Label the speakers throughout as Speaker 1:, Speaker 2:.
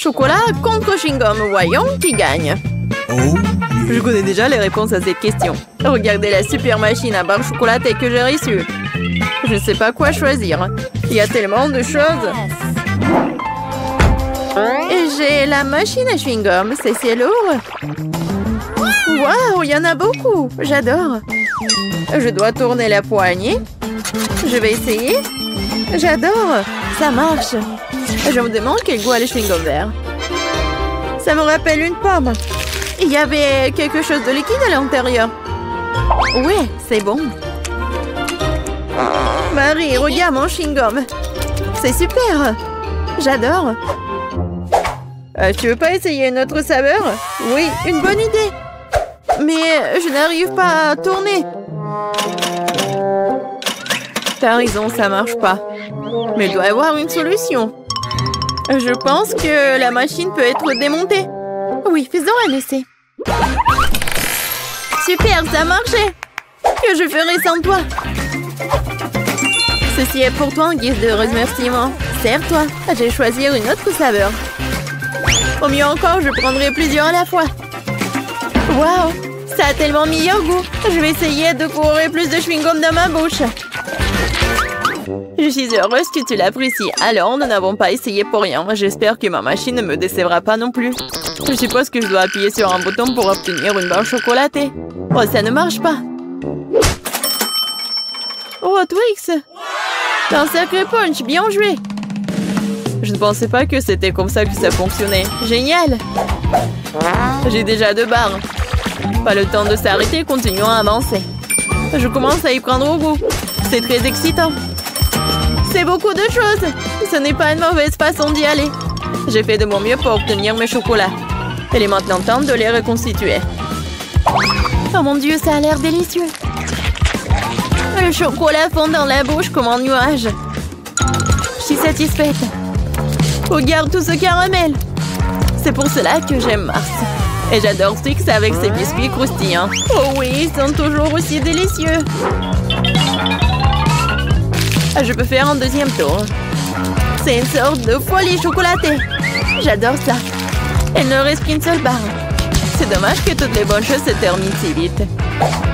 Speaker 1: Chocolat contre chewing-gum. Voyons qui gagne. Je connais déjà les réponses à cette question. Regardez la super machine à barre chocolatée que j'ai reçue. Je ne sais pas quoi choisir. Il y a tellement de choses. Et j'ai la machine à chewing-gum. C'est lourd. Waouh, il y en a beaucoup. J'adore. Je dois tourner la poignée. Je vais essayer. J'adore. Ça marche. Je me demande quel goût a le chewing-gum vert. Ça me rappelle une pomme. Il y avait quelque chose de liquide à l'intérieur. Ouais, c'est bon. Marie, regarde mon chewing-gum. C'est super. J'adore. Tu veux pas essayer une autre saveur? Oui, une bonne idée. Mais je n'arrive pas à tourner. T'as raison, ça marche pas. Mais il doit y avoir une solution. Je pense que la machine peut être démontée. Oui, faisons un essai. Super, ça a marché. Que je ferai sans toi? Ceci est pour toi en guise de remerciement. Serre-toi. Je vais choisir une autre saveur. Au mieux encore, je prendrai plusieurs à la fois. Waouh, ça a tellement meilleur goût. Je vais essayer de courir plus de chewing-gum dans ma bouche. Je suis heureuse que tu l'apprécies. Alors, nous n'avons pas essayé pour rien. J'espère que ma machine ne me décevra pas non plus. Je suppose que je dois appuyer sur un bouton pour obtenir une barre chocolatée. Oh, ça ne marche pas. Oh, Twix! T'as un sacré punch, bien joué! Je ne pensais pas que c'était comme ça que ça fonctionnait. Génial! J'ai déjà 2 barres. Pas le temps de s'arrêter, continuons à avancer. Je commence à y prendre au goût. C'est très excitant. C'est beaucoup de choses. Ce n'est pas une mauvaise façon d'y aller. J'ai fait de mon mieux pour obtenir mes chocolats. Il est maintenant temps de les reconstituer. Oh mon Dieu, ça a l'air délicieux. Le chocolat fond dans la bouche comme un nuage. Je suis satisfaite. Regarde tout ce caramel. C'est pour cela que j'aime Mars. Et j'adore Twix avec ses biscuits croustillants. Oh oui, ils sont toujours aussi délicieux. Je peux faire un deuxième tour. C'est une sorte de folie chocolatée. J'adore ça. Il ne reste qu'une seule barre. C'est dommage que toutes les bonnes choses se terminent si vite.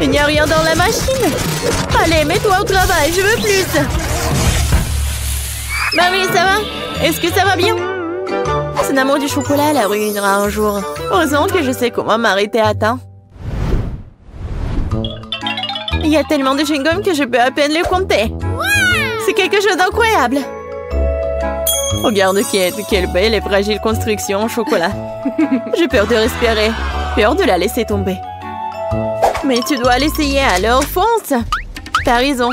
Speaker 1: Il n'y a rien dans la machine. Allez, mets-toi au travail, je veux plus. Marie, ça va? Est-ce que ça va bien? Son amour du chocolat la ruinera un jour. Heureusement que je sais comment m'arrêter à temps. Il y a tellement de chewing-gum que je peux à peine les compter. C'est quelque chose d'incroyable. Regarde quelle belle et fragile construction en chocolat. J'ai peur de respirer. Peur de la laisser tomber. Mais tu dois l'essayer, alors fonce. T'as raison.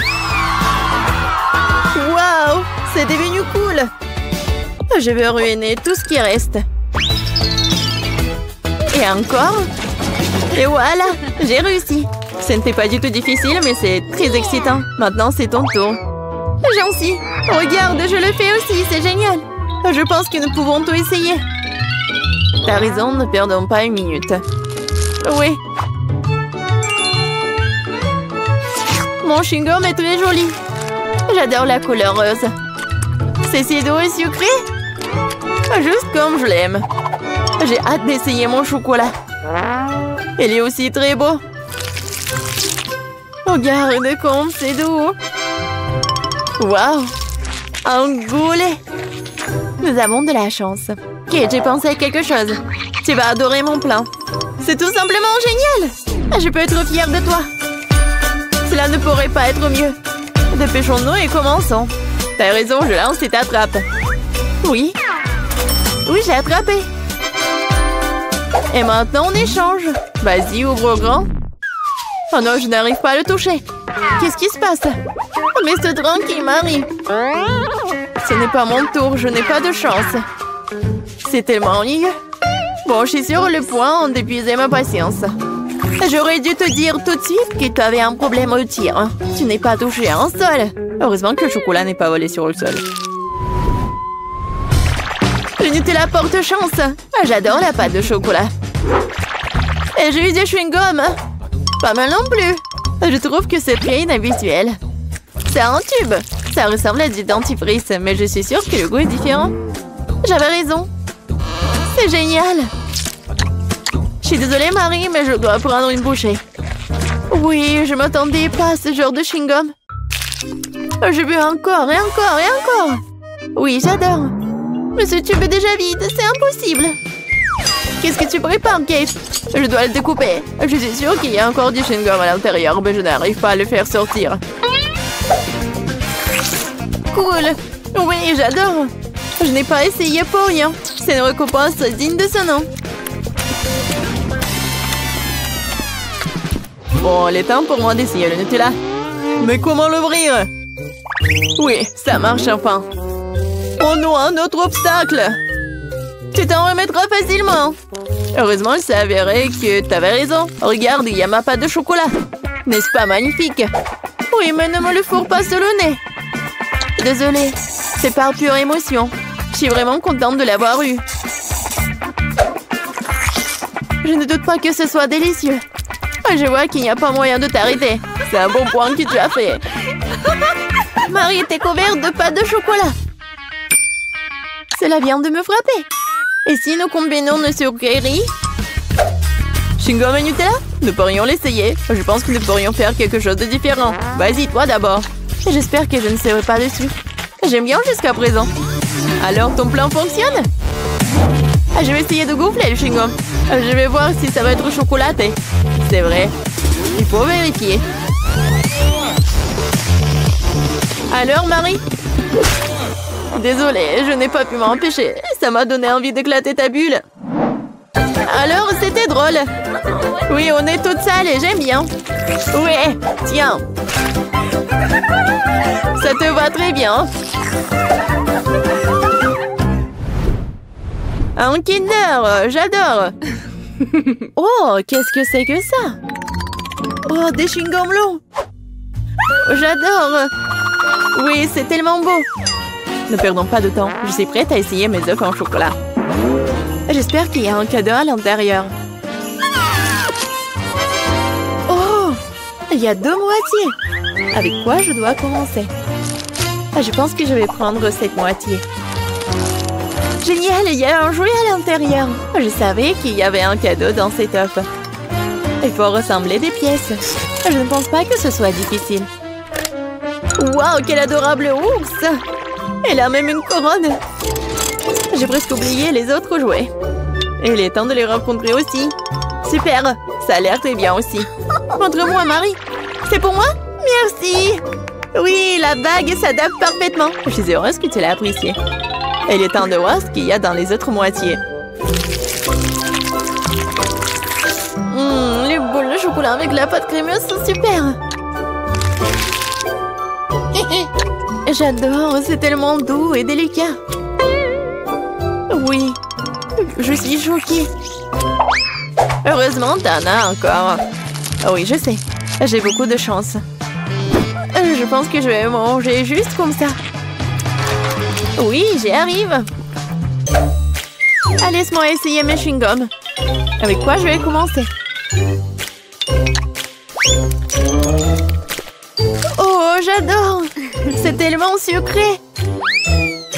Speaker 1: Waouh, c'est devenu cool. Je vais ruiner tout ce qui reste. Et encore. Et voilà, j'ai réussi. Ce n'était pas du tout difficile, mais c'est très excitant. Maintenant, c'est ton tour. J'en suis. Regarde, je le fais aussi, c'est génial. Je pense que nous pouvons tout essayer. T'as raison, ne perdons pas une minute. Oui. Mon chewing-gum est très joli. J'adore la couleur rose. C'est si doux et sucré. Juste comme je l'aime. J'ai hâte d'essayer mon chocolat. Il est aussi très beau. Regarde comme c'est doux. Waouh! Un goulet! Nous avons de la chance. Ok, j'ai pensé à quelque chose. Tu vas adorer mon plan. C'est tout simplement génial! Je peux être fière de toi. Cela ne pourrait pas être mieux. Dépêchons-nous et commençons. T'as raison, je lance et t'attrape. Oui. Oui, j'ai attrapé. Et maintenant, on échange. Vas-y, ouvre grand. Oh non, je n'arrive pas à le toucher. Qu'est-ce qui se passe? Mais c'est tranquille, Marie. Ce n'est pas mon tour, je n'ai pas de chance. C'est tellement ennuyeux. Bon, je suis sur le point d'épuiser ma patience. J'aurais dû te dire tout de suite que tu avais un problème au tir. Tu n'es pas touché à un sol. Heureusement que le chocolat n'est pas volé sur le sol. Je ne te la porte chance. J'adore la pâte de chocolat. Et j'ai eu des chewing-gums. Pas mal non plus. Je trouve que c'est très inhabituel. C'est un tube. Ça ressemble à du dentifrice, mais je suis sûre que le goût est différent. J'avais raison. C'est génial! Je suis désolée, Marie, mais je dois prendre une bouchée. Oui, je m'attendais pas à ce genre de chewing-gum. Je veux encore et encore et encore. Oui, j'adore. Mais ce tube est déjà vide, c'est impossible. Qu'est-ce que tu prépares, Kate? Je dois le découper. Je suis sûre qu'il y a encore du chewing-gum à l'intérieur, mais je n'arrive pas à le faire sortir. Cool. Oui, j'adore. Je n'ai pas essayé pour rien. C'est une récompense digne de ce nom. Bon, il est temps pour moi d'essayer le Nutella. Mais comment l'ouvrir? Oui, ça marche enfin. Oh non, un autre obstacle! Tu t'en remettras facilement. Heureusement, il s'est avéré que t'avais raison. Regarde, il y a ma pâte de chocolat. N'est-ce pas magnifique? Oui, mais ne me le fourre pas sur le nez. Désolée, c'est par pure émotion. Je suis vraiment contente de l'avoir eu. Je ne doute pas que ce soit délicieux. Je vois qu'il n'y a pas moyen de t'arrêter. C'est un bon point que tu as fait. Marie était couverte de pâte de chocolat. Cela vient de me frapper. Et si nous combinons nos sucreries? Chewing-gum et Nutella? Nous pourrions l'essayer. Je pense que nous pourrions faire quelque chose de différent. Vas-y, toi d'abord. J'espère que je ne serai pas dessus. J'aime bien jusqu'à présent. Alors, ton plan fonctionne? Je vais essayer de gonfler le chewing-gum. Je vais voir si ça va être chocolaté. C'est vrai. Il faut vérifier. Alors, Marie? Désolée, je n'ai pas pu m'empêcher. Ça m'a donné envie d'éclater ta bulle. Alors, c'était drôle. Oui, on est toutes sales et j'aime bien. Ouais, tiens. Ça te va très bien. Un Kinder, j'adore. Oh, qu'est-ce que c'est que ça? Oh, des chewing-gums longs. J'adore. Oui, c'est tellement beau. Ne perdons pas de temps. Je suis prête à essayer mes œufs en chocolat. J'espère qu'il y a un cadeau à l'intérieur. Oh, il y a 2 moitiés. Avec quoi je dois commencer? Je pense que je vais prendre cette moitié. Génial, il y a un jouet à l'intérieur. Je savais qu'il y avait un cadeau dans cet œuf. Il faut ressembler des pièces. Je ne pense pas que ce soit difficile. Waouh, quel adorable ours! Elle a même une couronne. J'ai presque oublié les autres jouets. Et il est temps de les rencontrer aussi. Super, ça a l'air très bien aussi. Montre-moi, Marie. C'est pour moi? Merci. Oui, la bague s'adapte parfaitement. Je suis heureuse que tu l'aies appréciée. Il est temps de voir ce qu'il y a dans les autres moitiés. Les boules de chocolat avec la pâte crémeuse sont super. J'adore, c'est tellement doux et délicat. Oui, je suis choquée. Heureusement, t'en as encore. Oui, je sais, j'ai beaucoup de chance. Je pense que je vais manger juste comme ça. Oui, j'y arrive. Laisse-moi essayer mes chewing-gums. Avec quoi je vais commencer? Oh, j'adore! C'est tellement sucré!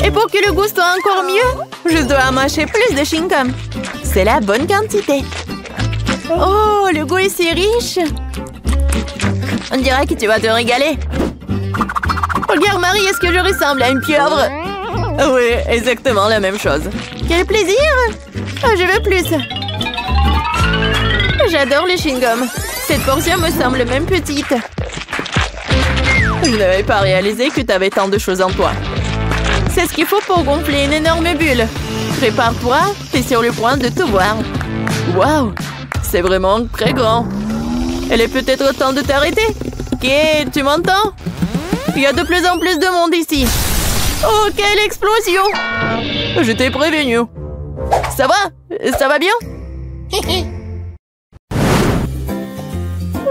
Speaker 1: Et pour que le goût soit encore mieux, je dois mâcher plus de chewing-gum. C'est la bonne quantité. Oh, le goût est si riche! On dirait que tu vas te régaler. Regarde, Marie, est-ce que je ressemble à une pieuvre? Oui, exactement la même chose. Quel plaisir! Je veux plus. J'adore les chewing-gums. Cette portion me semble même petite. Je n'avais pas réalisé que tu avais tant de choses en toi. C'est ce qu'il faut pour gonfler une énorme bulle. Prépare-toi, t'es sur le point de tout voir. Waouh, c'est vraiment très grand. Il est peut-être temps de t'arrêter. Ok, tu m'entends? Il y a de plus en plus de monde ici. Oh, quelle explosion! Je t'ai prévenu. Ça va? Ça va bien?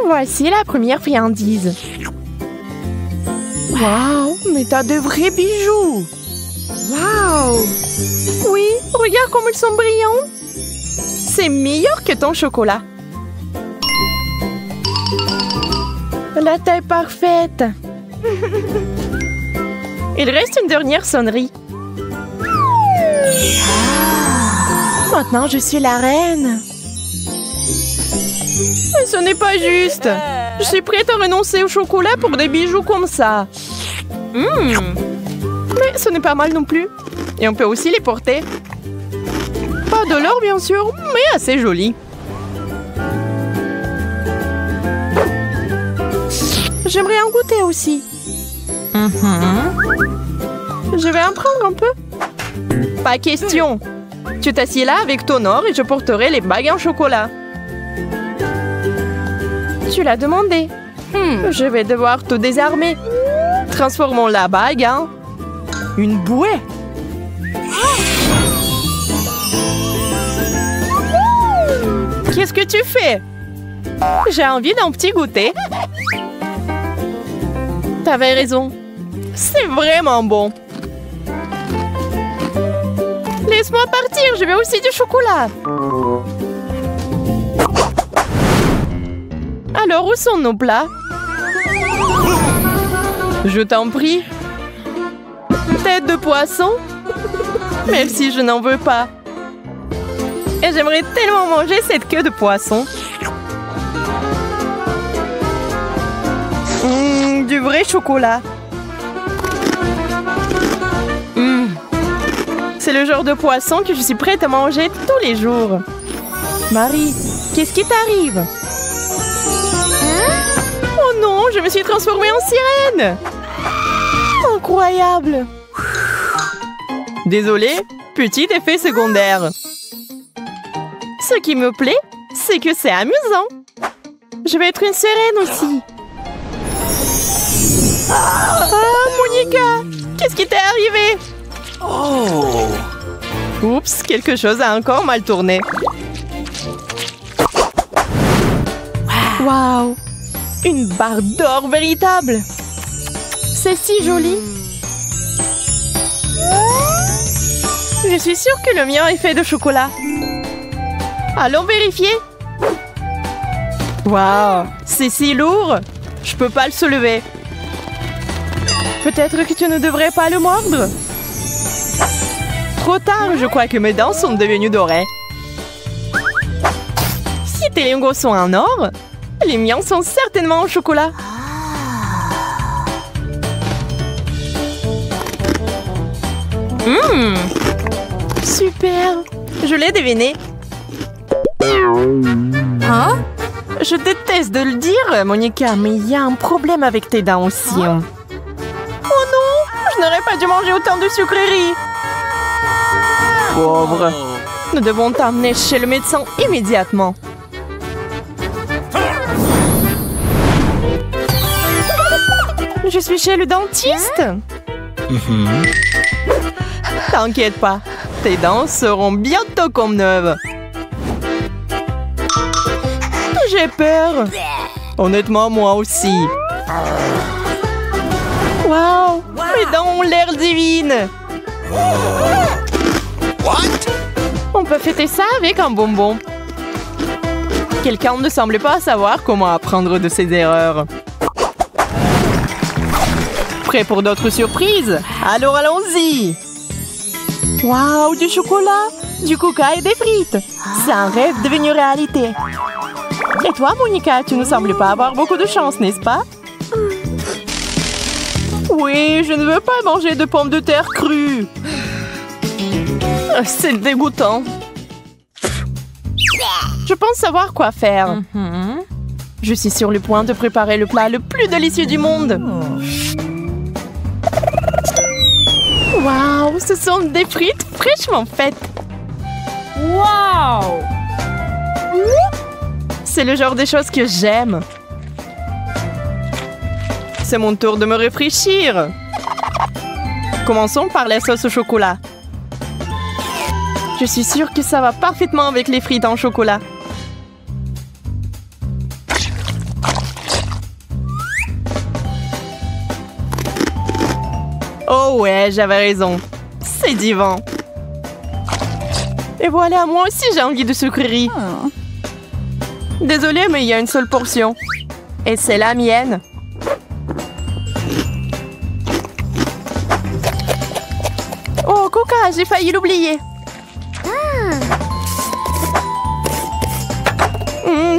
Speaker 1: Voici la première friandise.
Speaker 2: Waouh, mais t'as de vrais bijoux. Waouh!
Speaker 1: Oui, regarde comme ils sont brillants.
Speaker 2: C'est meilleur que ton chocolat. La taille parfaite. Il reste une dernière sonnerie. Maintenant, je suis la reine.
Speaker 1: Mais ce n'est pas juste. Je suis prête à renoncer au chocolat pour des bijoux comme ça. Mais ce n'est pas mal non plus. Et on peut aussi les porter. Pas de l'or, bien sûr, mais assez joli.
Speaker 2: J'aimerais en goûter aussi.
Speaker 1: Je vais en prendre un peu. Pas question. Tu t'assieds là avec ton or et je porterai les bagues en chocolat. Tu l'as demandé. Je vais devoir te désarmer. Transformons la bague en une bouée. Qu'est-ce que tu fais? J'ai envie d'un petit goûter. T'avais raison. C'est vraiment bon. Laisse-moi partir, je veux aussi du chocolat. Alors, où sont nos plats? Je t'en prie. Tête de poisson? Merci, je n'en veux pas. Et j'aimerais tellement manger cette queue de poisson. Du vrai chocolat. C'est le genre de poisson que je suis prête à manger tous les jours. Marie, qu'est-ce qui t'arrive? Oh non, je me suis transformée en sirène! Incroyable! Désolée, petit effet secondaire. Ce qui me plaît, c'est que c'est amusant. Je vais être une sirène aussi. Ah, Monica! Qu'est-ce qui t'est arrivé?
Speaker 2: Oh!
Speaker 1: Oups, quelque chose a encore mal tourné. Waouh! Une barre d'or véritable! C'est si joli! Je suis sûre que le mien est fait de chocolat. Allons vérifier! Waouh! C'est si lourd! Je peux pas le soulever. Peut-être que tu ne devrais pas le mordre? Trop tard, je crois que mes dents sont devenues dorées. Si tes lingots sont en or, les miens sont certainement en chocolat. Super! Je l'ai deviné.
Speaker 2: Hein?
Speaker 1: Je déteste de le dire, Monica, mais il y a un problème avec tes dents aussi. Oh non! Je n'aurais pas dû manger autant de sucreries. Pauvre. Nous devons t'emmener chez le médecin immédiatement. Je suis chez le dentiste. T'inquiète pas, tes dents seront bientôt comme neuves. J'ai peur. Honnêtement, moi aussi. Waouh, mes dents ont l'air divines. On peut fêter ça avec un bonbon. Quelqu'un ne semble pas savoir comment apprendre de ses erreurs. Prêt pour d'autres surprises? Alors allons-y! Waouh, du chocolat, du coca et des frites! C'est un rêve devenu réalité. Et toi, Monica, tu ne sembles pas avoir beaucoup de chance, n'est-ce pas? Oui, je ne veux pas manger de pommes de terre crues. C'est dégoûtant. Je pense savoir quoi faire. Je suis sur le point de préparer le plat le plus délicieux du monde. Waouh, ce sont des frites fraîchement faites.
Speaker 2: Wow!
Speaker 1: C'est le genre de choses que j'aime. C'est mon tour de me réfléchir. Commençons par la sauce au chocolat. Je suis sûre que ça va parfaitement avec les frites en chocolat. Oh ouais, j'avais raison. C'est divin. Et voilà, moi aussi j'ai envie de sucreries. Désolée, mais il y a une seule portion. Et c'est la mienne. Oh, Coca, j'ai failli l'oublier.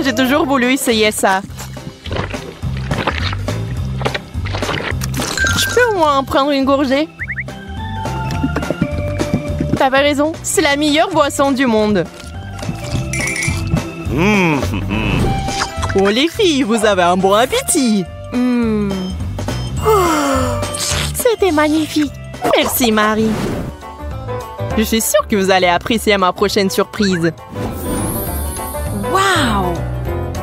Speaker 2: J'ai toujours voulu essayer ça. Je peux au moins en prendre une gorgée? T'avais raison, c'est la meilleure boisson du monde. Oh les filles, vous avez un bon appétit. C'était magnifique. Merci Marie. Je suis sûre que vous allez apprécier ma prochaine surprise. Wow!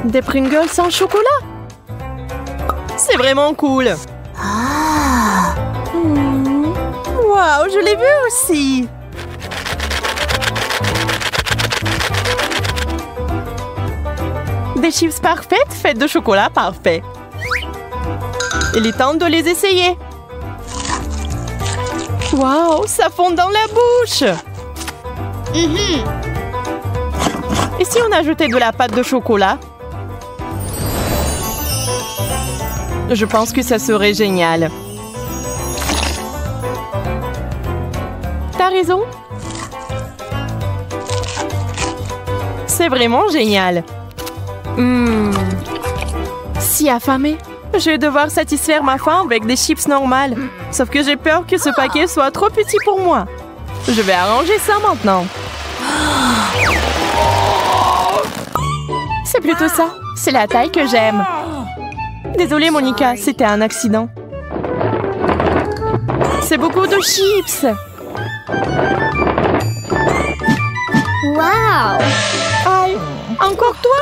Speaker 2: Des Pringles sans chocolat? C'est vraiment cool. Wow, je l'ai vu aussi. Des chips parfaites faites de chocolat parfait. Il est temps de les essayer. Wow, ça fond dans la bouche. Et si on ajoutait de la pâte de chocolat? Je pense que ça serait génial. T'as raison. C'est vraiment génial. Si affamée, je vais devoir satisfaire ma faim avec des chips normales. Sauf que j'ai peur que ce paquet soit trop petit pour moi. Je vais arranger ça maintenant. C'est plutôt ça. C'est la taille que j'aime. Désolée, Monica, c'était un accident. C'est beaucoup de chips.
Speaker 3: Wow!
Speaker 2: Aïe, encore toi?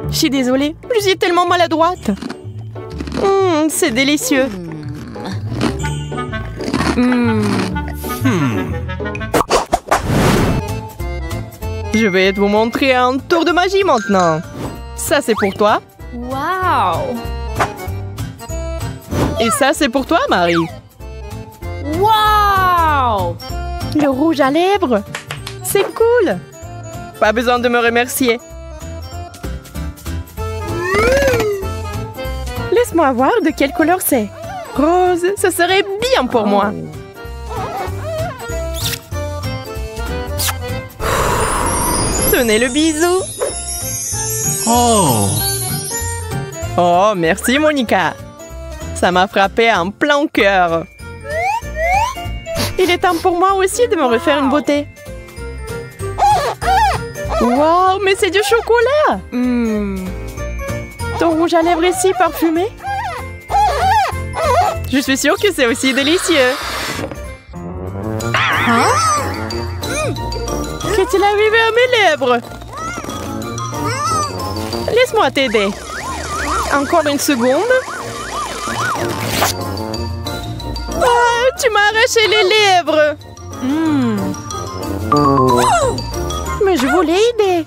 Speaker 2: Je suis désolée, je suis tellement maladroite. C'est délicieux. Je vais vous montrer un tour de magie maintenant. Ça, c'est pour toi.
Speaker 3: Wow!
Speaker 2: Et ça, c'est pour toi, Marie.
Speaker 3: Wow!
Speaker 2: Le rouge à lèvres. C'est cool. Pas besoin de me remercier. Laisse-moi voir de quelle couleur c'est. Rose, ce serait bien pour moi. Tenez le bisou. Oh, merci Monica. Ça m'a frappé en plein cœur. Il est temps pour moi aussi de me refaire une beauté. Wow, mais c'est du chocolat. Ton rouge à lèvres est si parfumé. Je suis sûre que c'est aussi délicieux. Qu'est-il arrivé à mes lèvres? Laisse-moi t'aider. Encore une seconde. Tu m'as arraché les lèvres. Mais je voulais aider.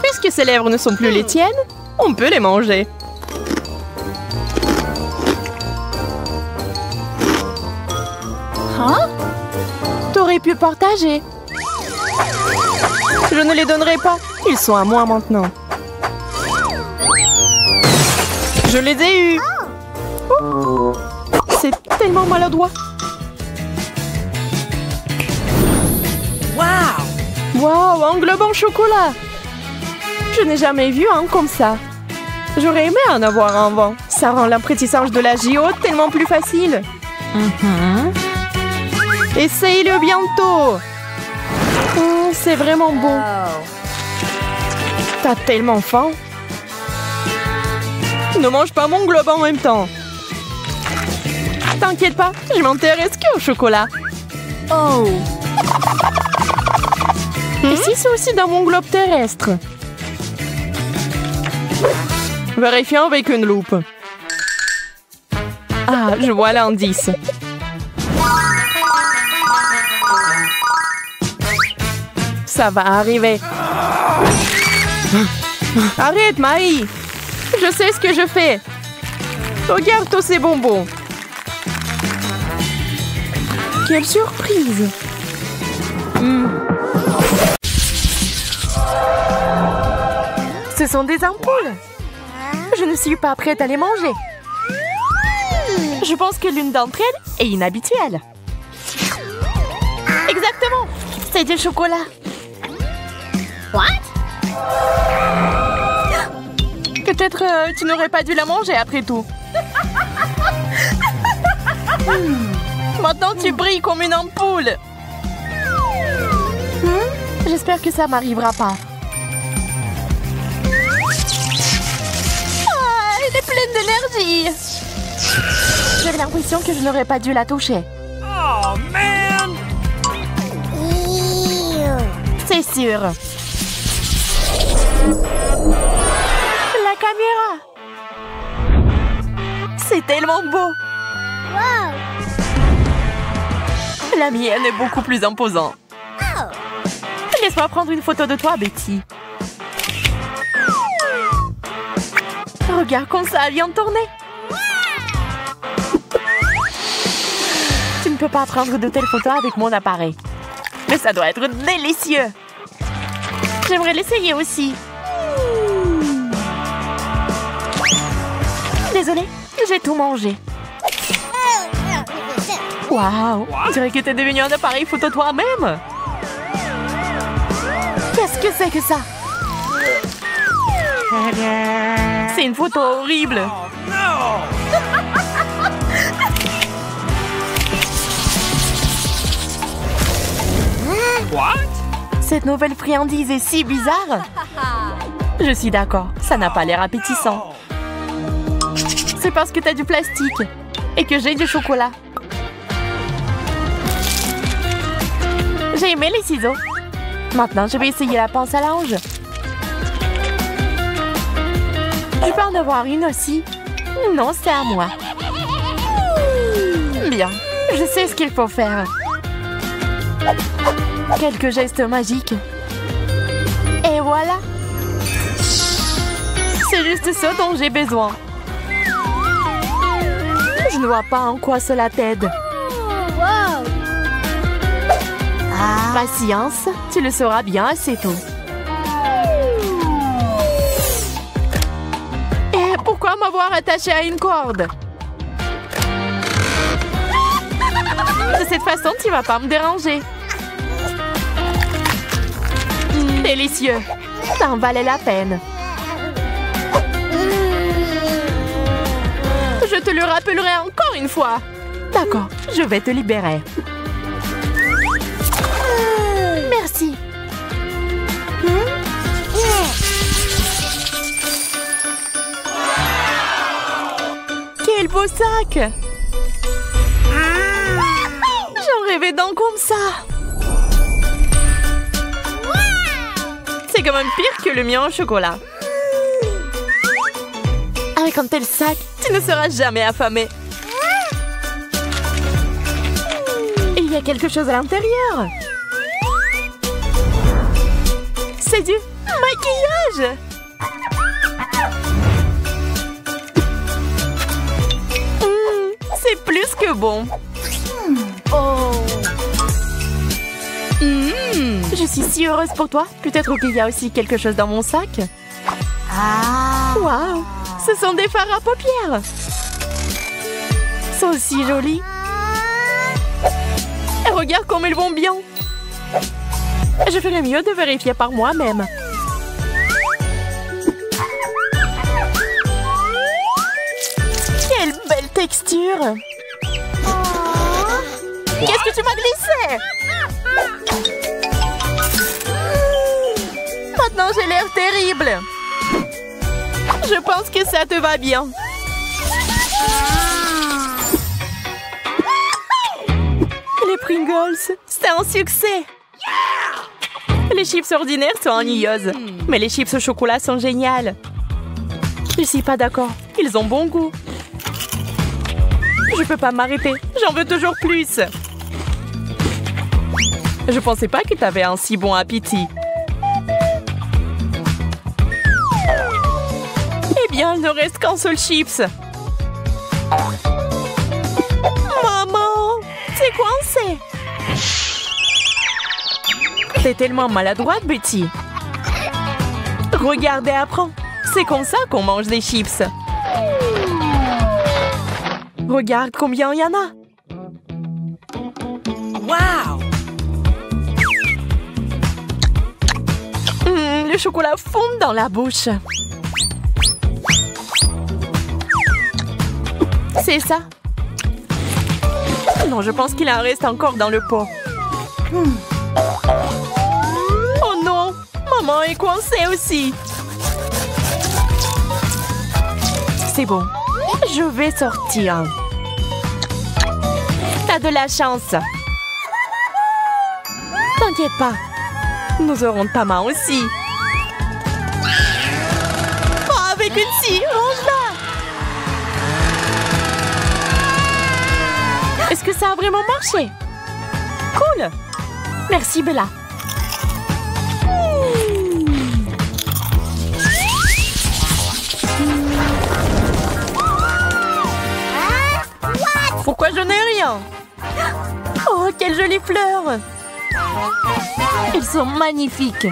Speaker 2: Puisque ces lèvres ne sont plus les tiennes, on peut les manger. T'aurais pu partager. Je ne les donnerai pas. Ils sont à moi maintenant. Je les ai eus. C'est tellement maladroit. Wow, un globe en chocolat. Je n'ai jamais vu un comme ça. J'aurais aimé en avoir un avant. Ça rend l'apprentissage de la JO tellement plus facile. Essaye-le bientôt. C'est vraiment beau. T'as tellement faim. Ne mange pas mon globe en même temps. T'inquiète pas, je m'intéresse qu'au chocolat. Et si c'est aussi dans mon globe terrestre? Vérifions avec une loupe. Ah, je vois l'indice. Ça va arriver. Arrête, Marie. Je sais ce que je fais. Regarde tous ces bonbons. Quelle surprise. Ce sont des ampoules. Je ne suis pas prête à les manger. Je pense que l'une d'entre elles est inhabituelle. Exactement. C'est du chocolat. Peut-être tu n'aurais pas dû la manger après tout. Maintenant tu brilles comme une ampoule. J'espère que ça m'arrivera pas. Ah, elle est pleine d'énergie. J'avais l'impression que je n'aurais pas dû la toucher.
Speaker 4: Oh, man!
Speaker 2: C'est sûr. La caméra. C'est tellement beau. La mienne est beaucoup plus imposante. Laisse-moi prendre une photo de toi, Betty. Regarde comme ça vient de tourner. Tu ne peux pas prendre de telles photos avec mon appareil. Mais ça doit être délicieux. J'aimerais l'essayer aussi. Désolée, j'ai tout mangé. Waouh, on dirait que t'es devenu un appareil photo toi-même. Qu'est-ce que c'est que ça? C'est une photo horrible.
Speaker 4: Oh, no! What?
Speaker 2: Cette nouvelle friandise est si bizarre. Je suis d'accord, ça n'a pas l'air appétissant. C'est parce que t'as du plastique et que j'ai du chocolat. J'ai aimé les ciseaux. Maintenant, je vais essayer la pince à linge. Je peux en avoir une aussi. Non, c'est à moi. Bien, je sais ce qu'il faut faire. Quelques gestes magiques. Et voilà. C'est juste ce dont j'ai besoin. Je ne vois pas en quoi cela t'aide. Patience, tu le sauras bien assez tôt. Et pourquoi m'avoir attaché à une corde? De cette façon, tu vas pas me déranger. Délicieux. Ça en valait la peine. Je te le rappellerai encore une fois. D'accord, je vais te libérer. Merci. Quel beau sac! J'en rêvais d'un comme ça. C'est quand même pire que le mien au chocolat. Avec un tel sac, tu ne seras jamais affamé. Il y a quelque chose à l'intérieur. C'est du maquillage. C'est plus que bon. Je suis si heureuse pour toi. Peut-être qu'il y a aussi quelque chose dans mon sac. Waouh, ce sont des fards à paupières. C'est aussi joli. Et regarde comme ils vont bien. Je ferais mieux de vérifier par moi-même. Quelle belle texture! Qu'est-ce que tu m'as glissé? Maintenant, j'ai l'air terrible. Je pense que ça te va bien. Les Pringles, c'est un succès. Les chips ordinaires sont ennuyeuses, mais les chips au chocolat sont géniales. Je suis pas d'accord, ils ont bon goût. Je peux pas m'arrêter, j'en veux toujours plus. Je pensais pas que t'avais un si bon appétit. Eh bien, il ne reste qu'un seul chips. Maman, c'est coincé. T'es tellement maladroite, Betty. Regarde et apprends. C'est comme ça qu'on mange des chips. Regarde combien il y en a.
Speaker 4: Wow!
Speaker 2: le chocolat fond dans la bouche. C'est ça. Non, je pense qu'il en reste encore dans le pot. Oh non! Maman est coincée aussi. C'est bon. Je vais sortir. T'as de la chance. T'inquiète pas. Nous aurons ta main aussi. Oh, avec une scie, range-la. Est-ce que ça a vraiment marché? Cool. Merci, Bella. Pourquoi je n'ai rien? Oh, quelles jolies fleurs! Elles sont magnifiques.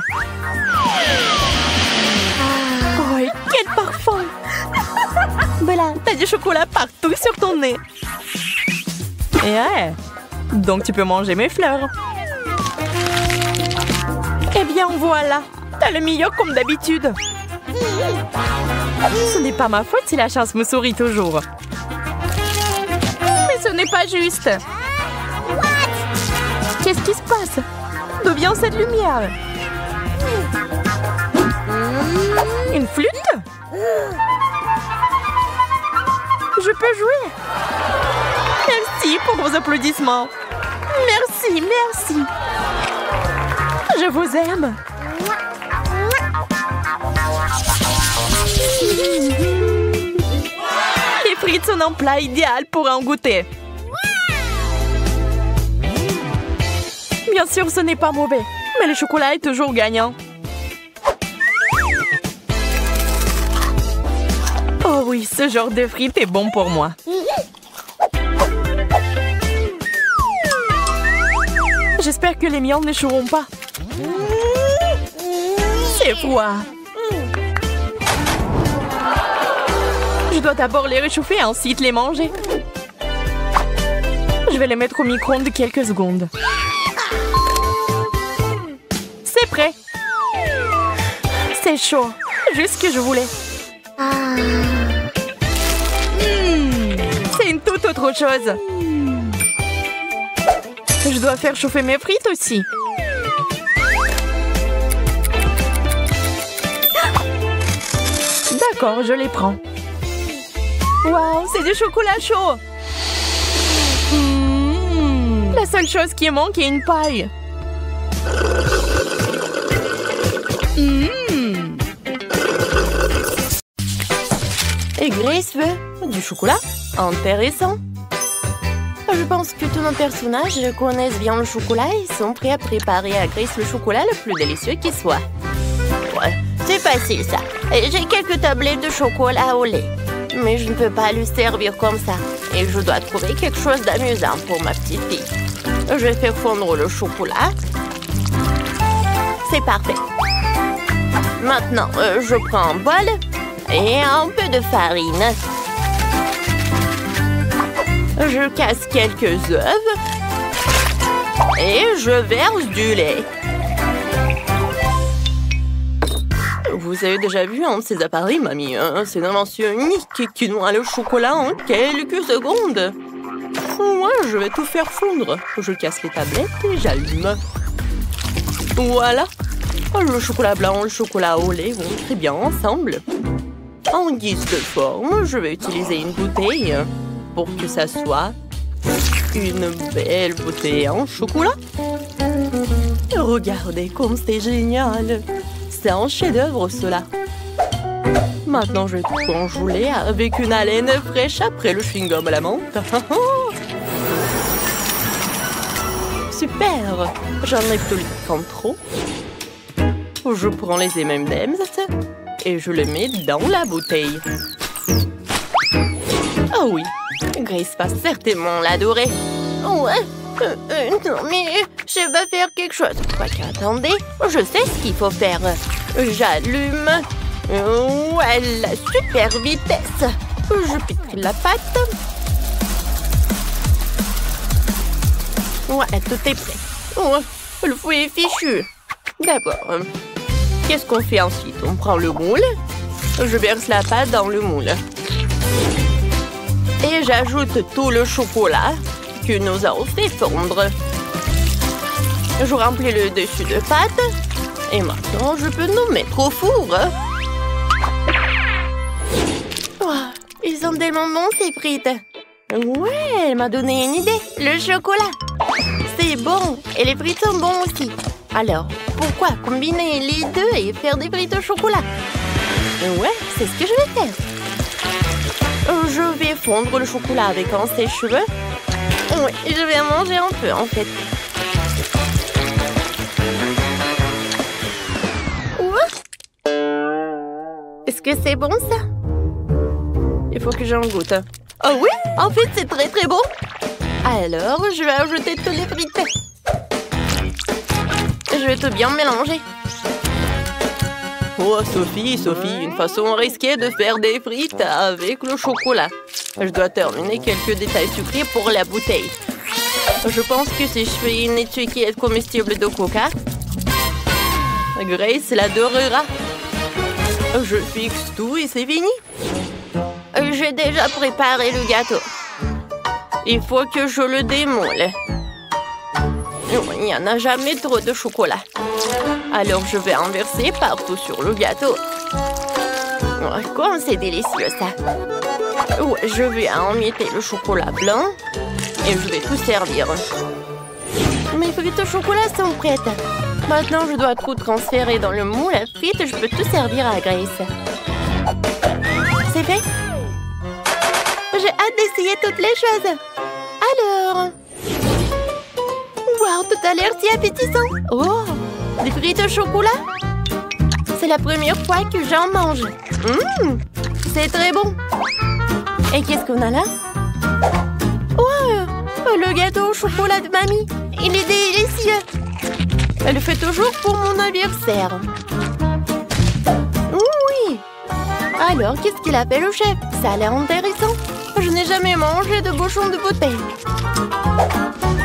Speaker 2: Oh, et quel parfum! Bella, t'as du chocolat partout sur ton nez. Et ouais, donc tu peux manger mes fleurs. Eh bien, voilà. T'as le meilleur comme d'habitude. Ce n'est pas ma faute si la chance me sourit toujours. Mais ce n'est pas juste. Qu'est-ce qui se passe? D'où vient cette lumière? Une flûte? Je peux jouer. Merci pour vos applaudissements. Merci, merci. Je vous aime. Les frites sont un plat idéal pour en goûter. Bien sûr, ce n'est pas mauvais, mais le chocolat est toujours gagnant. Oh oui, ce genre de frites est bon pour moi. J'espère que les miens n'échoueront pas. C'est froid. Je dois d'abord les réchauffer et ensuite les manger. Je vais les mettre au micro-ondes quelques secondes. C'est prêt. C'est chaud. Juste ce que je voulais. C'est une toute autre chose. Je dois faire chauffer mes frites aussi. D'accord, je les prends. Waouh, c'est du chocolat chaud. La seule chose qui manque est une paille.
Speaker 1: Et Grace veut du chocolat? Intéressant. Je pense que tous nos personnages connaissent bien le chocolat et sont prêts à préparer à Grace le chocolat le plus délicieux qui soit. Ouais, c'est facile ça. J'ai quelques tablettes de chocolat au lait. Mais je ne peux pas lui servir comme ça. Et je dois trouver quelque chose d'amusant pour ma petite fille. Je vais faire fondre le chocolat. C'est parfait. Maintenant, je prends un bol et un peu de farine. Je casse quelques œufs et je verse du lait. Vous avez déjà vu un de ces appareils, mamie? C'est une invention unique qui noie le chocolat en quelques secondes. Moi, je vais tout faire fondre. Je casse les tablettes et j'allume. Voilà. Le chocolat blanc et le chocolat au lait vont très bien ensemble. En guise de forme, je vais utiliser une bouteille pour que ça soit une belle bouteille en chocolat. Regardez comme c'est génial. C'est un chef-d'œuvre, cela. Maintenant, je vais tout enjouler avec une haleine fraîche après le chewing-gum à la menthe. Super. J'enlève tout le temps trop. Je prends les M&M's et je les mets dans la bouteille. Oh oui, Grace va certainement l'adorer. Ouais, non mais je vais faire quelque chose. Quoique, attendez, je sais ce qu'il faut faire. J'allume. Ouais, la super vitesse. Je pétris la pâte. Ouais, tout est prêt. Oh, le fouet est fichu. D'abord,
Speaker 2: Qu'est-ce qu'on fait ensuite? On prend le moule. Je verse la pâte dans le moule. Et j'ajoute tout le chocolat que nous avons fait fondre. Je remplis le dessus de pâte. Et maintenant, je peux nous mettre au four. Oh, ils sont tellement bons, ces frites. Ouais, elle m'a donné une idée. Le chocolat. C'est bon. Et les frites sont bons aussi. Alors, pourquoi combiner les deux et faire des frites au chocolat? Ouais, c'est ce que je vais faire. Je vais fondre le chocolat avec un sèche-cheveux. Oui, je vais en manger un peu, en fait. Est-ce que c'est bon, ça? Il faut que j'en goûte. Oh oui, en fait, c'est très très bon. Alors, je vais ajouter tous les frites. Je vais tout bien mélanger. Oh, Sophie, une façon risquée de faire des frites avec le chocolat. Je dois terminer quelques détails sucrés pour la bouteille. Je pense que si je fais une étiquette comestible de coca, Grace l'adorera. Je fixe tout et c'est fini. J'ai déjà préparé le gâteau. Il faut que je le démoule. Il n'y en a jamais trop de chocolat. Alors je vais en verser partout sur le gâteau. Oh, comme c'est délicieux ça. Oh, je vais emietter le chocolat blanc et je vais tout servir. Mes frites au chocolat sont prêtes. Maintenant, je dois tout transférer dans le moule à frites. Je peux tout servir à Grace. C'est fait? J'ai hâte d'essayer toutes les choses. Alors... Wow, tout a l'air si appétissant. Oh, des frites au chocolat? C'est la première fois que j'en mange. C'est très bon. Et qu'est-ce qu'on a là? Oh, le gâteau au chocolat de mamie. Il est délicieux. Elle le fait toujours pour mon anniversaire. Oui. Alors, qu'est-ce qu'il a fait le chef? Ça a l'air intéressant. Je n'ai jamais mangé de bouchon de bouteille.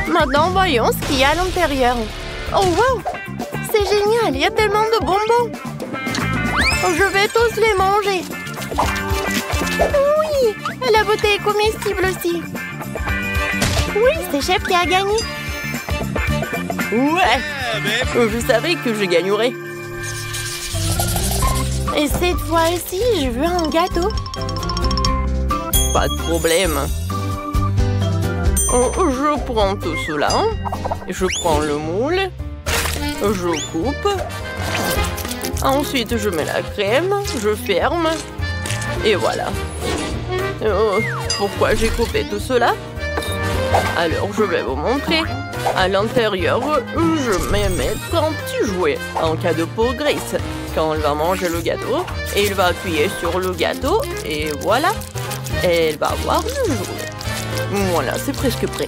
Speaker 2: Maintenant, voyons ce qu'il y a à l'intérieur. Oh, wow! C'est génial, il y a tellement de bonbons. Je vais tous les manger. Oui, la bouteille est comestible aussi. Oui, c'est chef qui a gagné. Ouais, je savais que je gagnerais. Et cette fois-ci, je veux un gâteau. Pas de problème. Je prends tout cela. Je prends le moule. Je coupe. Ensuite, je mets la crème. Je ferme. Et voilà. Pourquoi j'ai coupé tout cela? Alors, je vais vous montrer. À l'intérieur, je vais mettre un petit jouet. Un cadeau pour Grace. Quand elle va manger le gâteau, elle va appuyer sur le gâteau. Et voilà. Elle va voir le jour. Voilà, c'est presque prêt.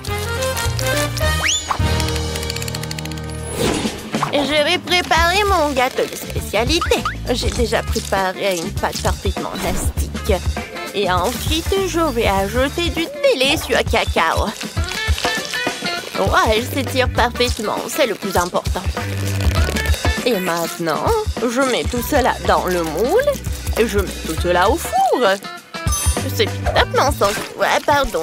Speaker 2: Et je vais préparer mon gâteau de spécialité. J'ai déjà préparé une pâte parfaitement élastique. Et ensuite, je vais ajouter du délicieux cacao. Ouais, elle s'étire parfaitement, c'est le plus important. Et maintenant, je mets tout cela dans le moule et je mets tout cela au four. C'est complètement sans... Ouais, pardon.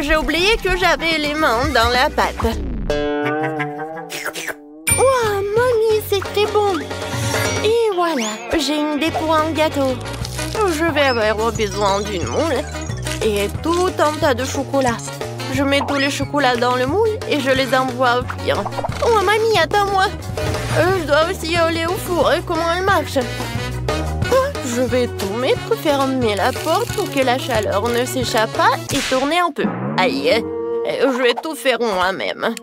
Speaker 2: J'ai oublié que j'avais les mains dans la pâte. Wow, mamie, c'est très bon. Et voilà, j'ai une idée pour un gâteau. Je vais avoir besoin d'une moule et tout un tas de chocolat. Je mets tous les chocolats dans le moule et je les envoie au cuire. Oh, mamie, attends-moi. Je dois aussi aller au four. Comment elle marche? Je vais tout mettre, fermer la porte pour que la chaleur ne s'échappe pas et tourner un peu. Aïe, je vais tout faire moi-même.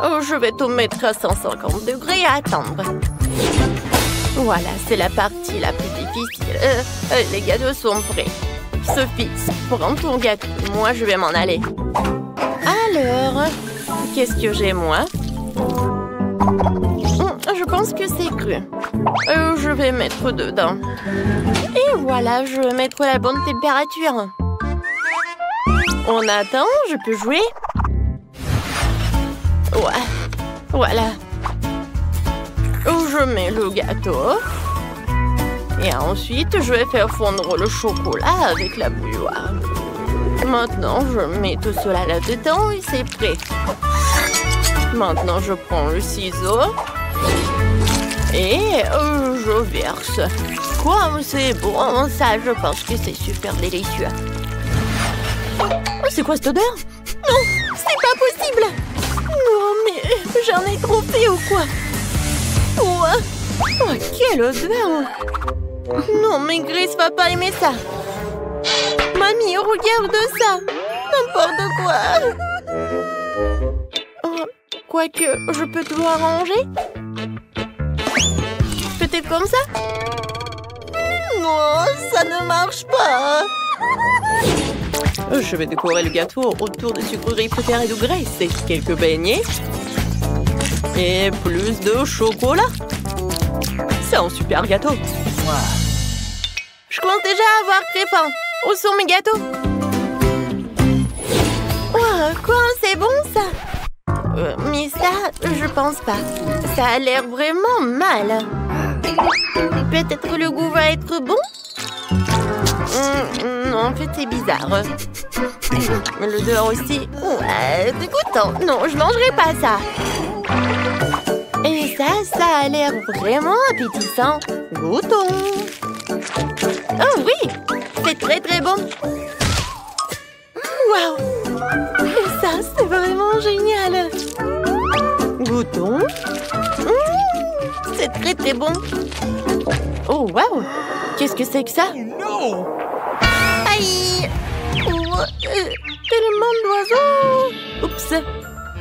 Speaker 2: Je vais tout mettre à 150 degrés et attendre. Voilà, c'est la partie la plus difficile. Les gâteaux sont prêts. Sophie, prends ton gâteau. Moi, je vais m'en aller. Alors, qu'est-ce que j'ai, moi? Je pense que c'est cru. Je vais mettre dedans. Et voilà, je vais mettre la bonne température. On attend, je peux jouer? Ouais, voilà. Je
Speaker 1: je mets le gâteau. Et ensuite, je vais faire fondre le chocolat avec la bouilloire. Maintenant, je mets tout cela là-dedans et c'est prêt. Maintenant, je prends le ciseau et je verse. Quoi, c'est bon, ça, je pense que c'est super délicieux. Oh, c'est quoi cette odeur? Non, c'est pas possible. Non, mais j'en ai trop fait ou quoi? Oh, quelle odeur! Non, mais Grace va pas aimer ça. Mamie, regarde ça. N'importe quoi. Oh, quoique, je peux tout arranger. Peut-être comme ça? Non, ça ne marche pas. Je vais décorer le gâteau autour des sucreries préférées de Grace. Et quelques beignets. Et plus de chocolat. C'est un super gâteau. Je commence déjà à avoir très faim. Où sont mes gâteaux? Oh, quoi, c'est bon ça? Mais ça, je pense pas. Ça a l'air vraiment mal. Peut-être que le goût va être bon? Non, en fait, c'est bizarre. L'odeur aussi. Dégoûtant. Non, je mangerai pas ça. Et ça a l'air vraiment appétissant. Goûtons. Oh oui, c'est très très bon. Waouh! Et ça, c'est vraiment génial. Goûtons. C'est très très bon. Oh waouh! Qu'est-ce que c'est que ça? Aïe! Tellement d'oiseaux! Oups!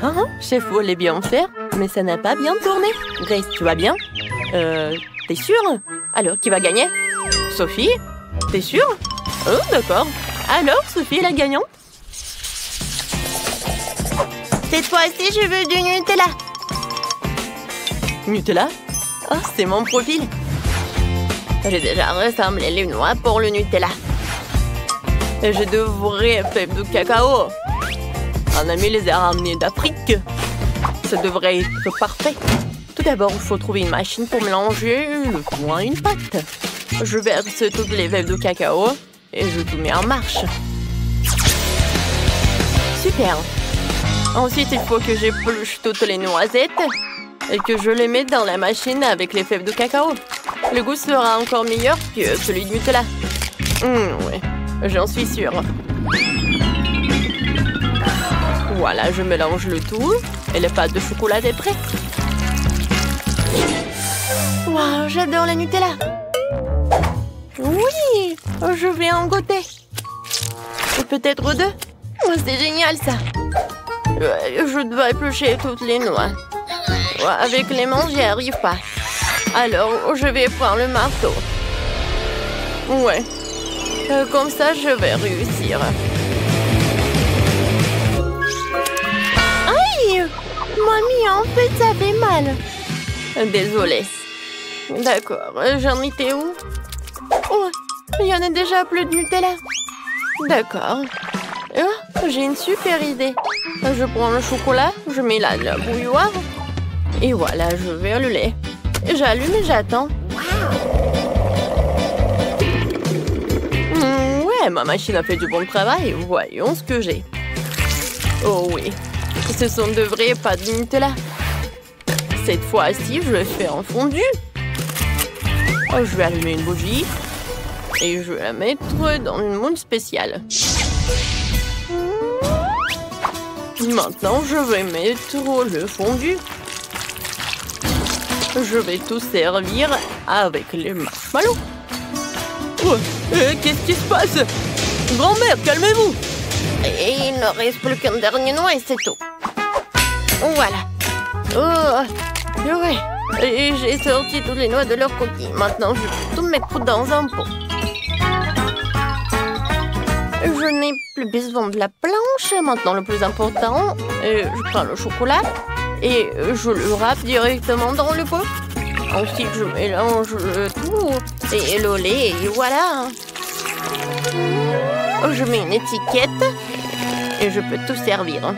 Speaker 1: Hein? Chef voulait bien faire, mais ça n'a pas bien tourné. Grace, tu vas bien? T'es sûre? Alors, qui va gagner? Sophie? T'es sûre? Oh, d'accord. Alors, Sophie est la gagnante? Cette fois-ci, je veux du Nutella. Nutella? Oh, c'est mon profil. J'ai déjà rassemblé les noix pour le Nutella. Et j'ai de vraies fèves de cacao. Un ami les a ramenées d'Afrique. Ça devrait être parfait. Tout d'abord, il faut trouver une machine pour mélanger le tout en une pâte. Je verse toutes les fèves de cacao et je tout mets en marche. Super. Ensuite, il faut que j'épluche toutes les noisettes et que je les mette dans la machine avec les fèves de cacao. Le goût sera encore meilleur que celui de Nutella. Ouais, j'en suis sûre. Voilà, je mélange le tout et la pâte de chocolat est prête. Waouh, j'adore la Nutella. Oui, je vais en goûter. Et peut-être deux. Oh, c'est génial ça. Je dois éplucher toutes les noix. Avec les mains, j'y arrive pas. Alors, je vais prendre le marteau. Ouais. Comme ça, je vais réussir. Aïe! Mamie, en fait, ça fait mal. Désolée. D'accord, j'en étais où? Oh, il y en a déjà plus de Nutella. D'accord. Oh, j'ai une super idée. Je prends le chocolat, je mets là de la bouilloire. Et voilà, je verse le lait. J'allume et j'attends. Ouais, ma machine a fait du bon travail. Voyons ce que j'ai. Oh oui, ce sont de vraies pâtes de Nutella. Cette fois-ci, je vais faire un fondu. Oh, je vais allumer une bougie. Et je vais la mettre dans une moule spéciale. Maintenant, je vais mettre le fondu. Je vais tout servir avec les marshmallows. Oh, qu'est-ce qui se passe? Grand-mère, calmez-vous. Et il ne reste plus qu'un dernier noix et c'est tout. Voilà. Oh, ouais. Et j'ai sorti toutes les noix de leur coquille. Maintenant, je vais tout mettre dans un pot. Je n'ai plus besoin de la planche. Maintenant, le plus important, je prends le chocolat et je le râpe directement dans le pot. Ensuite, je mélange le tout et le lait et voilà. Je mets une étiquette et je peux tout servir.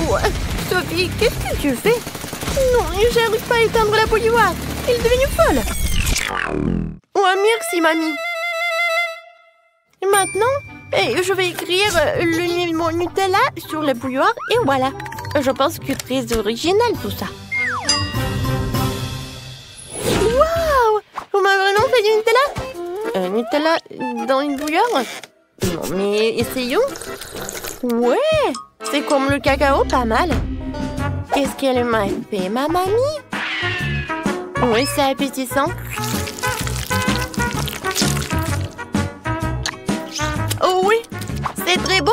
Speaker 1: Ouais, Sophie, qu'est-ce que tu fais? Non, j'arrive pas à éteindre la bouilloire. Elle est devenue folle. Oh, merci, mamie. Et maintenant, je vais écrire le mot Nutella sur la bouilloire et voilà. Je pense que c'est très original tout ça. Waouh! Vous m'avez vraiment fait du Nutella? Nutella dans une bouilloire? Non, mais essayons. Ouais, c'est comme le cacao, pas mal. Qu'est-ce qu'elle m'a fait, ma mamie? Oui, c'est appétissant. Oh oui, c'est très bon.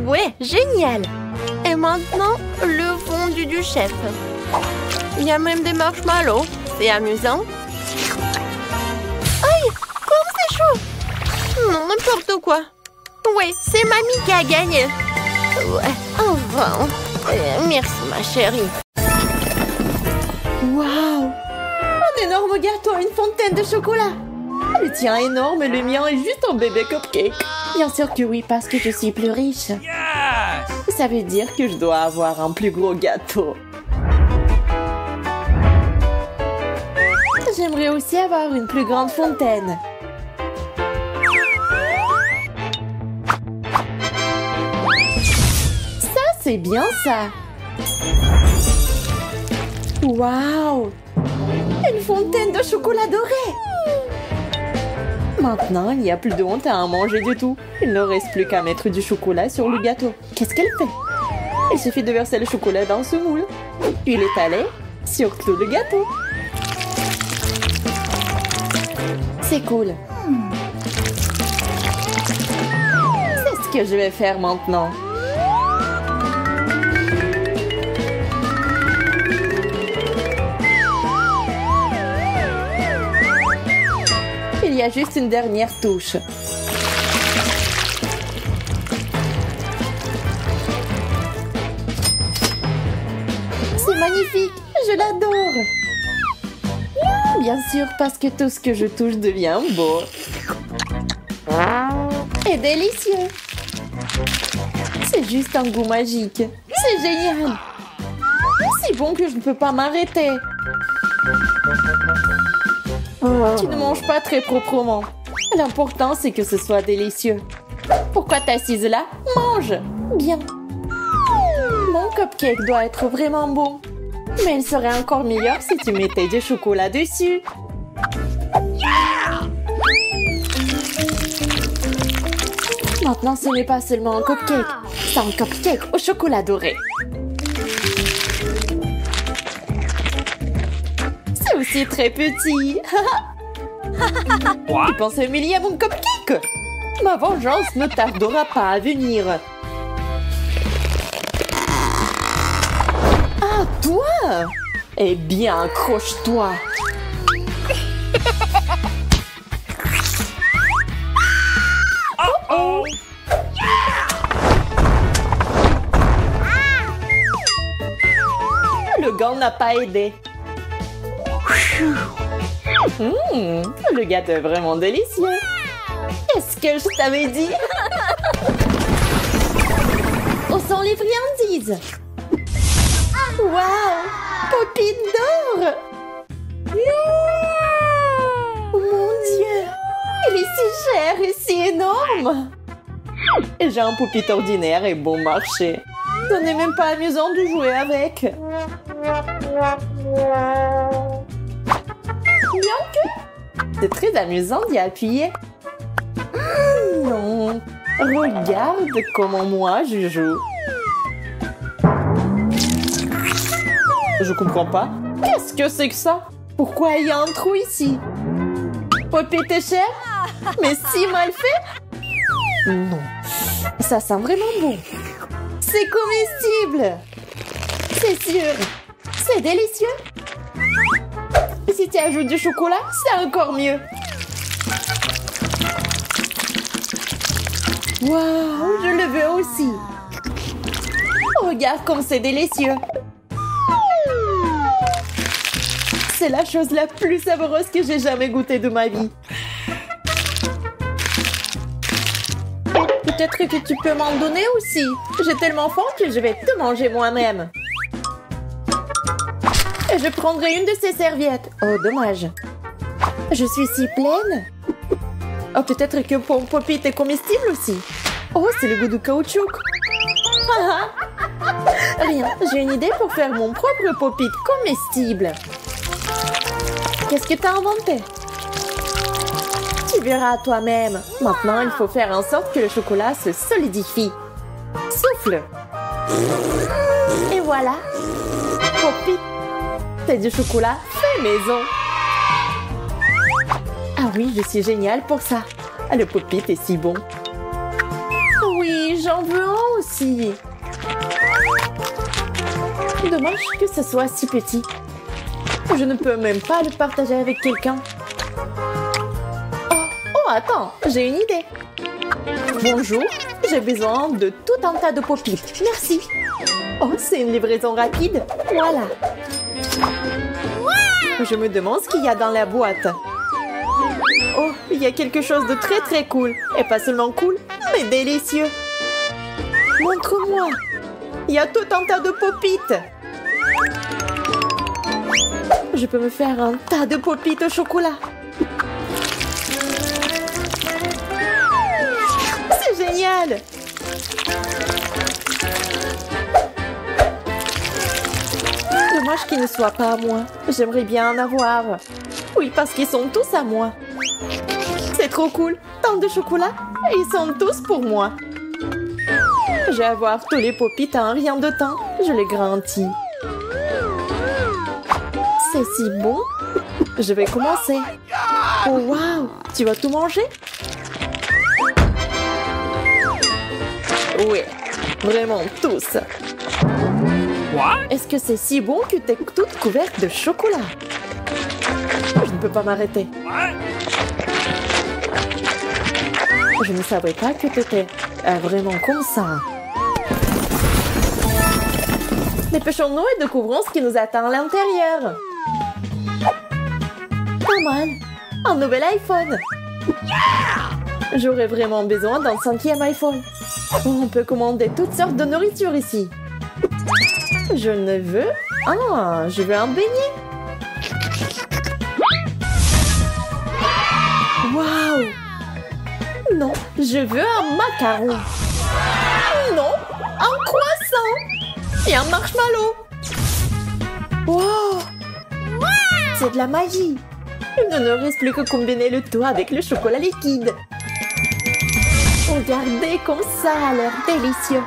Speaker 1: Ouais, génial. Et maintenant, le fondu du chef. Il y a même des marshmallows. C'est amusant. Aïe, comme c'est chaud. Non, n'importe quoi. Ouais, c'est mamie qui a gagné. Ouais, enfin. Merci, ma chérie. Waouh! Un énorme gâteau, une fontaine de chocolat. Le tien est énorme et le mien est juste un bébé cupcake. Bien sûr que oui, parce que je suis plus riche.
Speaker 4: Yes!
Speaker 1: Ça veut dire que je dois avoir un plus gros gâteau. J'aimerais aussi avoir une plus grande fontaine. Ça, c'est bien ça. Waouh! Une fontaine de chocolat doré! Maintenant, il n'y a plus de honte à en manger du tout. Il ne reste plus qu'à mettre du chocolat sur le gâteau. Qu'est-ce qu'elle fait? Il suffit de verser le chocolat dans ce moule, puis l'étaler sur tout le gâteau. C'est cool. C'est ce que je vais faire maintenant. Il y a juste une dernière touche. C'est magnifique, je l'adore. Bien sûr, parce que tout ce que je touche devient beau. Et délicieux. C'est juste un goût magique. C'est génial. Si bon que je ne peux pas m'arrêter. Tu ne manges pas très proprement. L'important, c'est que ce soit délicieux. Pourquoi t'assises là? Mange! Bien. Mon cupcake doit être vraiment bon. Mais il serait encore meilleur si tu mettais du chocolat dessus. Maintenant, ce n'est pas seulement un cupcake. C'est un cupcake au chocolat doré. C'est aussi très petit. Tu penses humilier mon cupcake? Ma vengeance ne tardera pas à venir. Ah, toi? Eh bien, accroche-toi.
Speaker 4: Oh!
Speaker 1: Le gant n'a pas aidé. Le gâteau est vraiment délicieux. Qu'est-ce que je t'avais dit? Où sont les friandises? Waouh! Poppy d'or! Oh mon Dieu! Il est si cher et si énorme! Et j'ai un poupit ordinaire et bon marché. Ce n'est même pas amusant de jouer avec. Bien que c'est très amusant d'y appuyer. Non, regarde comment moi je joue. Je comprends pas. Qu'est-ce que c'est que ça? Pourquoi il y a un trou ici? Poppy, t'es cher? Mais si mal fait? Non, ça sent vraiment bon. C'est comestible. C'est sûr. C'est délicieux. Et si tu ajoutes du chocolat, c'est encore mieux. Waouh, je le veux aussi. Regarde comme c'est délicieux. C'est la chose la plus savoureuse que j'ai jamais goûtée de ma vie. Peut-être que tu peux m'en donner aussi. J'ai tellement faim que je vais tout manger moi-même. Je prendrai une de ces serviettes. Oh, dommage. Je suis si pleine. Oh, peut-être que mon pop-it est comestible aussi. Oh, c'est le goût du caoutchouc. Rien, j'ai une idée pour faire mon propre pop-it comestible. Qu'est-ce que t'as inventé? Tu verras toi-même. Maintenant, il faut faire en sorte que le chocolat se solidifie. Souffle. Et voilà. Pop-it. C'est du chocolat fait maison. Ah oui, je suis géniale pour ça. Le pop-it est si bon. Oui, j'en veux un aussi. Dommage que ce soit si petit. Je ne peux même pas le partager avec quelqu'un. Oh, attends, j'ai une idée. Bonjour, j'ai besoin de tout un tas de pop-it. Merci. Oh, c'est une livraison rapide. Voilà. Je me demande ce qu'il y a dans la boîte. Oh, il y a quelque chose de très très cool. Et pas seulement cool, mais délicieux. Montre-moi. Il y a tout un tas de pop-it. Je peux me faire un tas de pop-it au chocolat. C'est génial. Dommage qu'ils ne soient pas à moi. J'aimerais bien en avoir. Oui, parce qu'ils sont tous à moi. C'est trop cool. Tant de chocolat. Et ils sont tous pour moi. Je vais avoir tous les pop-it en rien de temps. Je les garantis. C'est si bon. Je vais commencer. Oh, waouh. Tu vas tout manger? Oui, vraiment tous. Est-ce que c'est si bon que t'es toute couverte de chocolat? Je ne peux pas m'arrêter. Je ne savais pas que t'étais vraiment comme ça. Dépêchons-nous et découvrons ce qui nous attend à l'intérieur. Pas mal. Un nouvel iPhone. J'aurais vraiment besoin d'un 5e iPhone. On peut commander toutes sortes de nourriture ici. Je ne veux... Ah, je veux un beignet. Waouh! Non, je veux un macaron. Non, un croissant. Et un marshmallow. Wow! C'est de la magie. Il ne reste plus que combiner le tout avec le chocolat liquide. Regardez comme ça a l'air délicieux.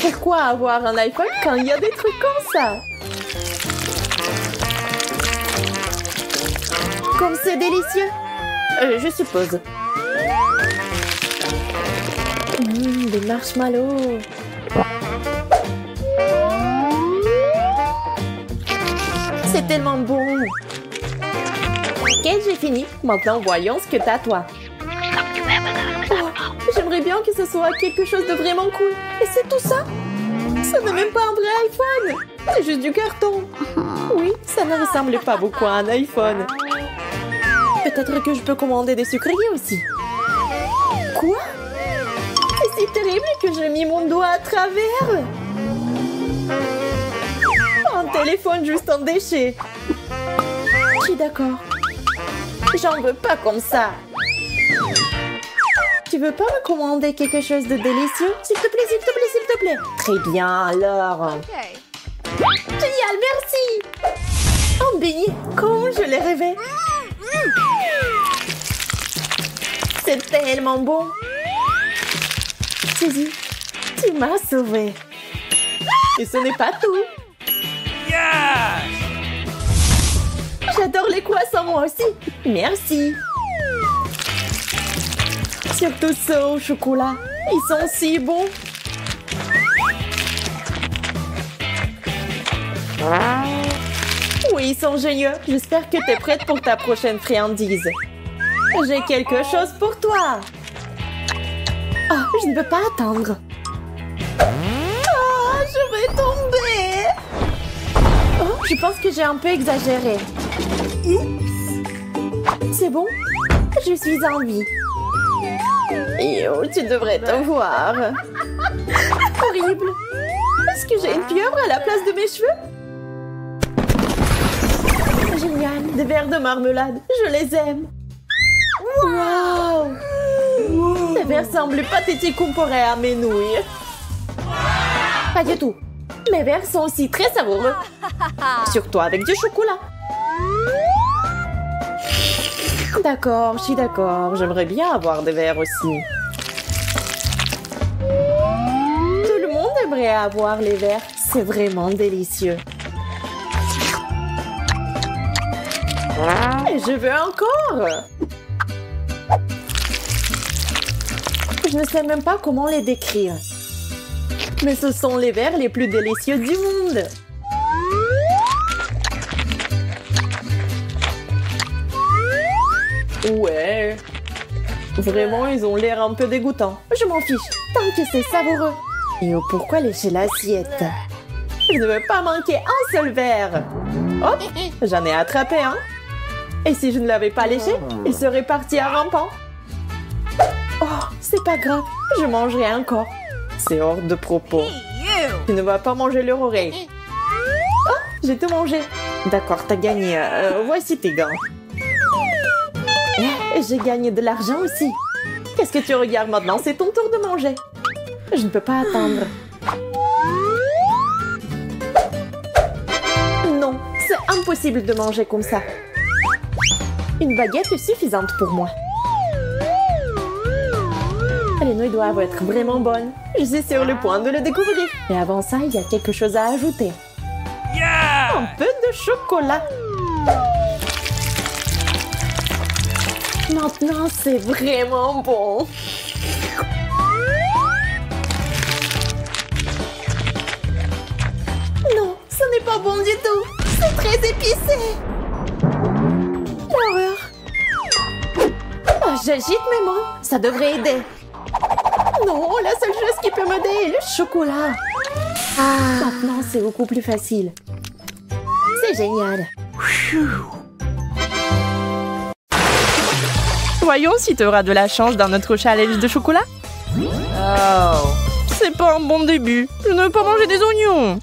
Speaker 1: Pourquoi avoir un iPhone quand il y a des trucs comme ça? Comme c'est délicieux. Je suppose. Des marshmallows. C'est tellement bon. Ok, j'ai fini. Maintenant, voyons ce que t'as, toi. Oh, j'aimerais bien que ce soit quelque chose de vraiment cool. Et c'est tout ça? Ça n'est même pas un vrai iPhone. C'est juste du carton. Oui, ça ne ressemble pas beaucoup à un iPhone. Peut-être que je peux commander des sucreries aussi. Quoi? C'est si terrible que j'ai mis mon doigt à travers. Un téléphone juste en déchet. Je suis d'accord. J'en veux pas comme ça. Tu veux pas me commander quelque chose de délicieux? S'il te plaît, s'il te plaît, s'il te plaît. Très bien, alors. Génial, merci. Un beignet, comme je l'ai rêvé. C'est tellement bon. Suzy, tu m'as sauvée. Et ce n'est pas tout.
Speaker 4: Yes!
Speaker 1: J'adore les croissants, moi aussi. Merci. Surtout ceux au chocolat. Ils sont si bons. Oui, ils sont géniaux. J'espère que tu es prête pour ta prochaine friandise. J'ai quelque chose pour toi. Oh, je ne peux pas attendre. Oh, je vais tomber. Oh, je pense que j'ai un peu exagéré. C'est bon? Je suis en vie. Yo, tu devrais te voir. Horrible.
Speaker 2: Est-ce que j'ai une pieuvre à la place de mes cheveux? Génial, des verres de marmelade, je les aime. Wow! Ces verres semblent pathétiques comparés à mes nouilles. Pas du tout. Mes verres sont aussi très savoureux. Surtout avec du chocolat. D'accord, je suis d'accord. J'aimerais bien avoir des verres aussi. Tout le monde aimerait avoir les verres. C'est vraiment délicieux. Et je veux encore. Je ne sais même pas comment les décrire. Mais ce sont les verres les plus délicieux du monde. Ouais. Vraiment, ils ont l'air un peu dégoûtants. Je m'en fiche, tant que c'est savoureux. Et pourquoi lécher l'assiette? Je ne veux pas manquer un seul verre. Hop, j'en ai attrapé un. Et si je ne l'avais pas léché, il serait parti à rampant. Oh, c'est pas grave, je mangerai encore. C'est hors de propos. Tu ne vas pas manger leur oreille. Oh, j'ai tout mangé. D'accord, t'as gagné. Voici tes gants. Et j'ai gagné de l'argent aussi. Qu'est-ce que tu regardes maintenant? C'est ton tour de manger. Je ne peux pas attendre. Non, c'est impossible de manger comme ça. Une baguette est suffisante pour moi. Les nouilles doivent être vraiment bonnes. Je suis sur le point de le découvrir. Mais avant ça, il y a quelque chose à ajouter.
Speaker 4: Yeah!
Speaker 2: Un peu de chocolat. Maintenant, c'est vraiment bon. Non, ce n'est pas bon du tout. C'est très épicé. L'horreur. Oh, j'agite mes mains. Ça devrait aider. Non, la seule chose qui peut m'aider est le chocolat. Maintenant, c'est beaucoup plus facile. C'est génial.
Speaker 1: Voyons si tu auras de la chance dans notre challenge de chocolat. Oh, c'est pas un bon début. Je ne veux pas manger des oignons.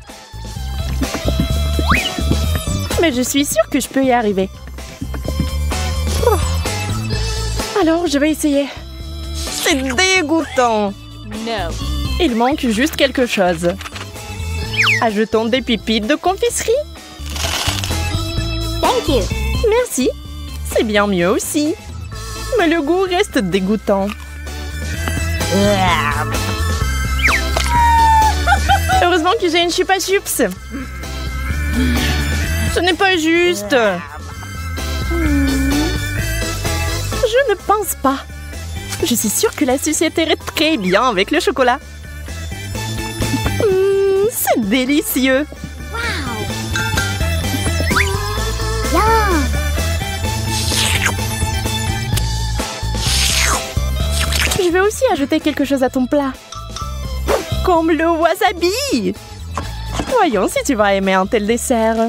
Speaker 1: Mais je suis sûre que je peux y arriver. Oh. Alors, je vais essayer. C'est dégoûtant.
Speaker 3: No.
Speaker 1: Il manque juste quelque chose. Ajoutons des pépites de confiserie.
Speaker 3: Thank you.
Speaker 1: Merci. C'est bien mieux aussi. Mais le goût reste dégoûtant. Heureusement que j'ai une chupa chups. Ce n'est pas juste. Je ne pense pas. Je suis sûre que la société irait très bien avec le chocolat. C'est délicieux. Je vais aussi ajouter quelque chose à ton plat. Comme le wasabi. Voyons si tu vas aimer un tel dessert.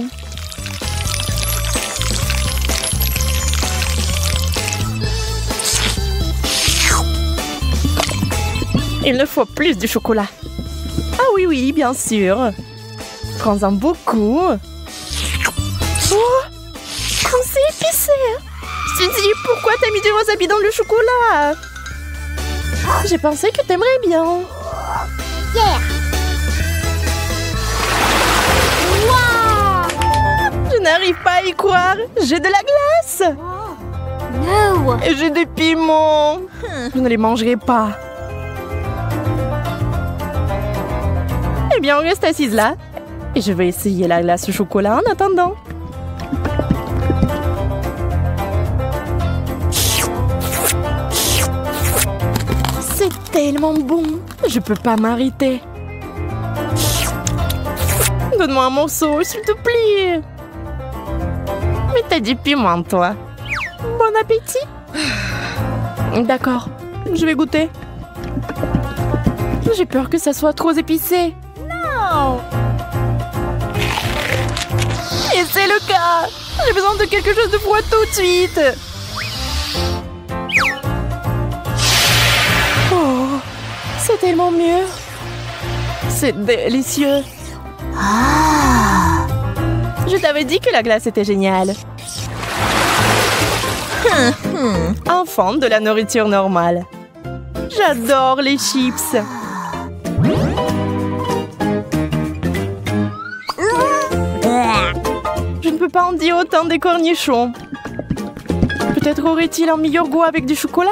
Speaker 1: Il ne faut plus de chocolat. Ah oui, oui, bien sûr. Prends-en beaucoup. Oh, c'est épicé. Je te dis, pourquoi t'as mis du wasabi dans le chocolat? J'ai pensé que t'aimerais bien.
Speaker 3: Yeah. Wow.
Speaker 1: Je n'arrive pas à y croire. J'ai de la glace.
Speaker 3: No.
Speaker 1: Et j'ai des piments. Je ne les mangerai pas. Eh bien, on reste assise là. Et je vais essayer la glace au chocolat en attendant. C'est tellement bon. Je peux pas m'arrêter. Donne-moi un morceau, s'il te plaît. Mais t'as du piment, toi. Bon appétit. D'accord, je vais goûter. J'ai peur que ça soit trop épicé.
Speaker 3: No.
Speaker 1: Et c'est le cas. J'ai besoin de quelque chose de froid tout de suite. Oh, c'est tellement mieux.
Speaker 2: C'est délicieux. Je t'avais dit que la glace était géniale. Enfant de la nourriture normale. J'adore les chips. Je ne peux pas en dire autant des cornichons. Peut-être aurait-il un meilleur goût avec du chocolat?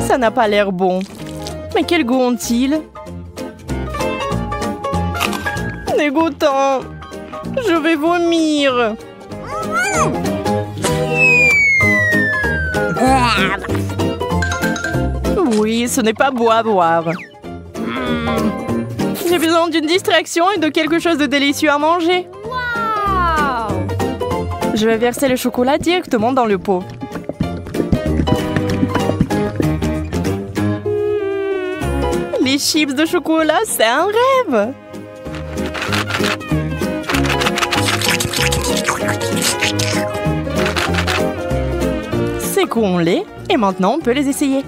Speaker 2: Ça n'a pas l'air bon. Mais quel goût ont-ils? Dégoûtant. Je vais vomir. Oui, ce n'est pas beau à boire. J'ai besoin d'une distraction et de quelque chose de délicieux à manger. Je vais verser le chocolat directement dans le pot. Les chips de chocolat, c'est un rêve. Secouons-les et maintenant on peut les essayer.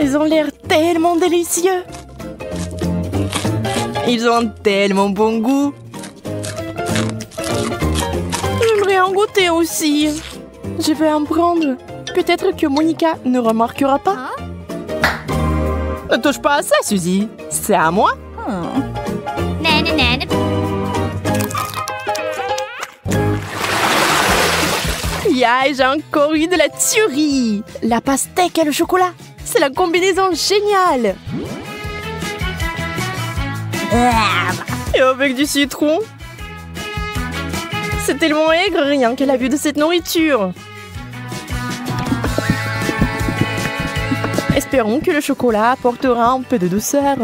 Speaker 2: Ils ont l'air tellement délicieux. Ils ont tellement bon goût. J'aimerais en goûter aussi. Je vais en prendre. Peut-être que Monica ne remarquera pas. Ne touche pas à ça, Suzy. C'est à moi. Yeah, j'ai encore eu de la tuerie. La pastèque et le chocolat. C'est la combinaison géniale. Et avec du citron. C'est tellement aigre rien qu'à la vue de cette nourriture. Espérons que le chocolat apportera un peu de douceur.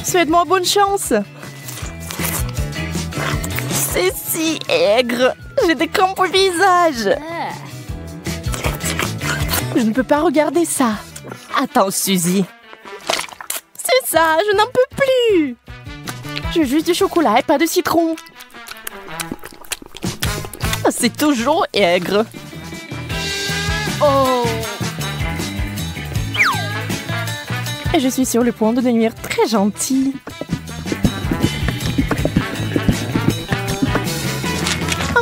Speaker 2: Souhaite-moi bonne chance. C'est si aigre. J'ai des crampes au visage. Je ne peux pas regarder ça. Attends, Suzy. C'est ça, je n'en peux plus. Je veux juste du chocolat et pas de citron. C'est toujours aigre. Oh. Et je suis sur le point de devenir très gentille.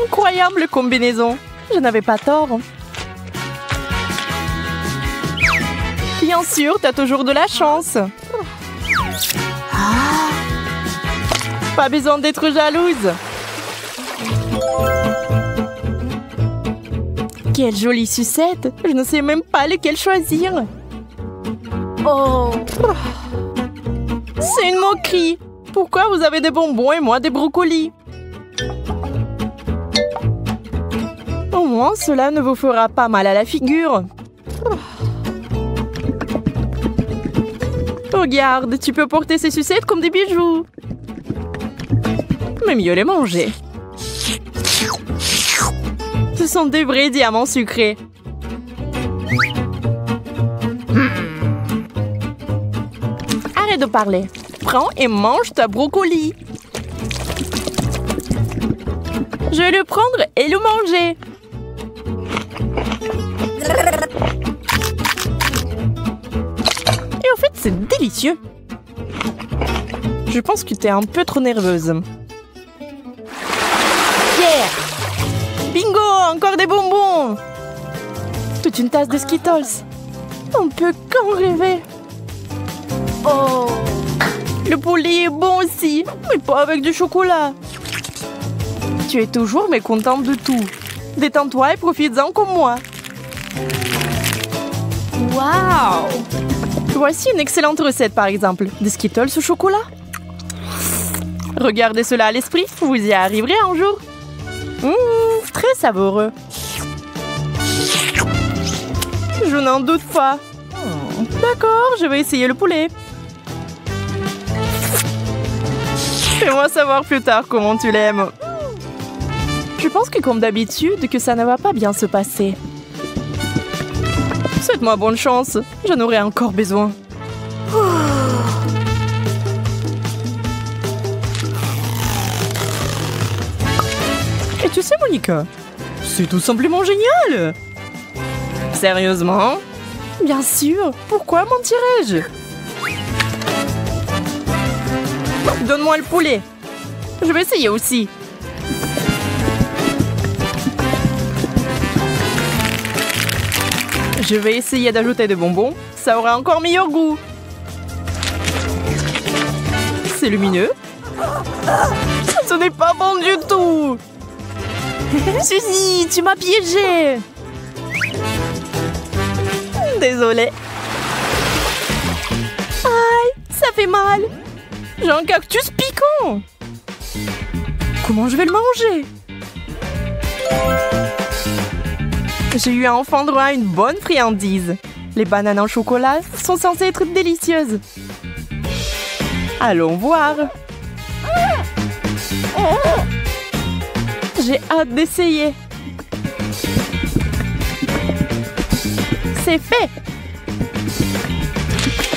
Speaker 2: Incroyable combinaison. Je n'avais pas tort. Bien sûr, t'as toujours de la chance. Pas besoin d'être jalouse. Quelle jolie sucette. Je ne sais même pas lequel choisir. Oh. C'est une moquerie. Pourquoi vous avez des bonbons et moi des brocolis? Au moins, cela ne vous fera pas mal à la figure. Regarde, tu peux porter ces sucettes comme des bijoux. Mais mieux les manger. Ce sont des vrais diamants sucrés. Arrête de parler. Prends et mange ta brocoli. Je vais le prendre et le manger. Et en fait, c'est délicieux. Je pense que tu es un peu trop nerveuse. Yeah! Bingo! Encore des bonbons! Toute une tasse de Skittles. On peut qu'en rêver. Oh! Le poulet est bon aussi, mais pas avec du chocolat. Tu es toujours mécontente de tout. Détends-toi et profites-en comme moi. Waouh! Voici une excellente recette, par exemple. Des Skittles au chocolat. Regardez cela à l'esprit, vous y arriverez un jour. Très savoureux. Je n'en doute pas. D'accord, je vais essayer le poulet. Fais-moi savoir plus tard comment tu l'aimes. Je pense que comme d'habitude, que ça ne va pas bien se passer. Souhaite-moi bonne chance, j'en aurai encore besoin. Et tu sais, Monica, C'est tout simplement génial! Sérieusement? Bien sûr, pourquoi mentirais-je? Donne-moi le poulet. Je vais essayer aussi. Je vais essayer d'ajouter des bonbons. Ça aura encore meilleur goût. C'est lumineux. Ce n'est pas bon du tout. Suzy, tu m'as piégé. Désolée. Aïe, ça fait mal. J'ai un cactus piquant. Comment je vais le manger? J'ai eu enfin droit à une bonne friandise. Les bananes en chocolat sont censées être délicieuses. Allons voir. J'ai hâte d'essayer. C'est fait.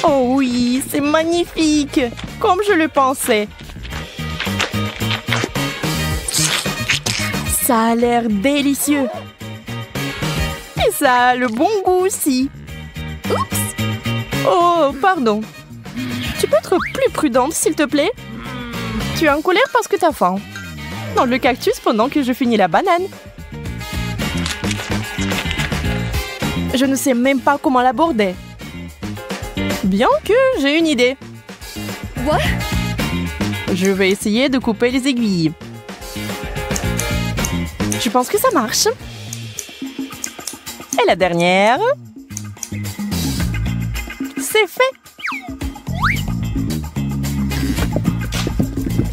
Speaker 2: Oh oui, c'est magnifique. Comme je le pensais. Ça a l'air délicieux. Et ça a le bon goût aussi. Oups. Oh, pardon. Tu peux être plus prudente, s'il te plaît? Tu es en colère parce que t'as faim. Dans le cactus pendant que je finis la banane. Je ne sais même pas comment l'aborder. Bien que j'ai une idée.
Speaker 3: What?
Speaker 2: Je vais essayer de couper les aiguilles. Je pense que ça marche. Et la dernière. C'est fait.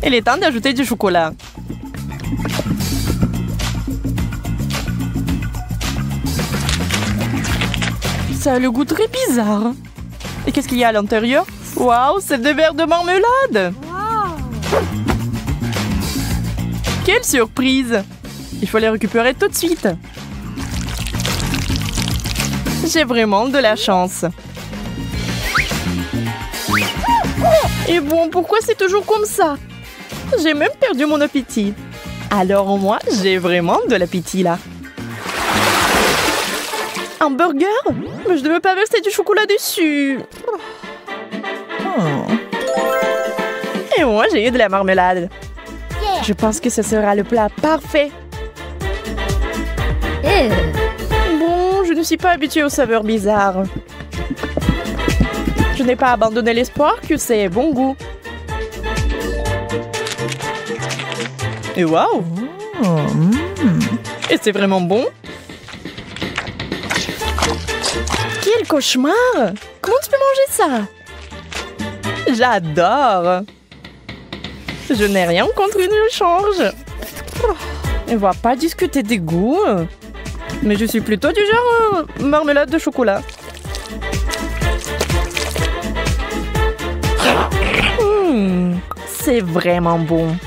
Speaker 2: Il est temps d'ajouter du chocolat. Ça a le goût très bizarre. Et qu'est-ce qu'il y a à l'intérieur? Waouh, c'est des verres de marmelade!
Speaker 3: Wow.
Speaker 2: Quelle surprise! Il faut les récupérer tout de suite. J'ai vraiment de la chance. Et bon, pourquoi c'est toujours comme ça? J'ai même perdu mon appétit. Alors moi, j'ai vraiment de l'appétit là. Un burger? Mais je ne veux pas verser du chocolat dessus. Et moi, j'ai eu de la marmelade.
Speaker 3: Yeah.
Speaker 2: Je pense que ce sera le plat parfait. Bon, je ne suis pas habituée aux saveurs bizarres. Je n'ai pas abandonné l'espoir que c'est bon goût. Et waouh! Et c'est vraiment bon? Quel cauchemar! Comment tu peux manger ça? J'adore! Je n'ai rien contre une change. On va pas discuter des goûts. Mais je suis plutôt du genre marmelade de chocolat. C'est vraiment bon.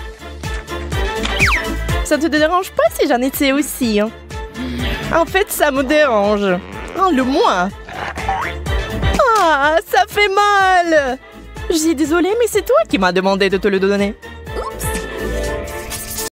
Speaker 2: Ça te dérange pas si j'en étais aussi, hein? En fait, ça me dérange. Enlève-moi. Ah, ça fait mal. Je suis désolée, mais c'est toi qui m'as demandé de te le donner.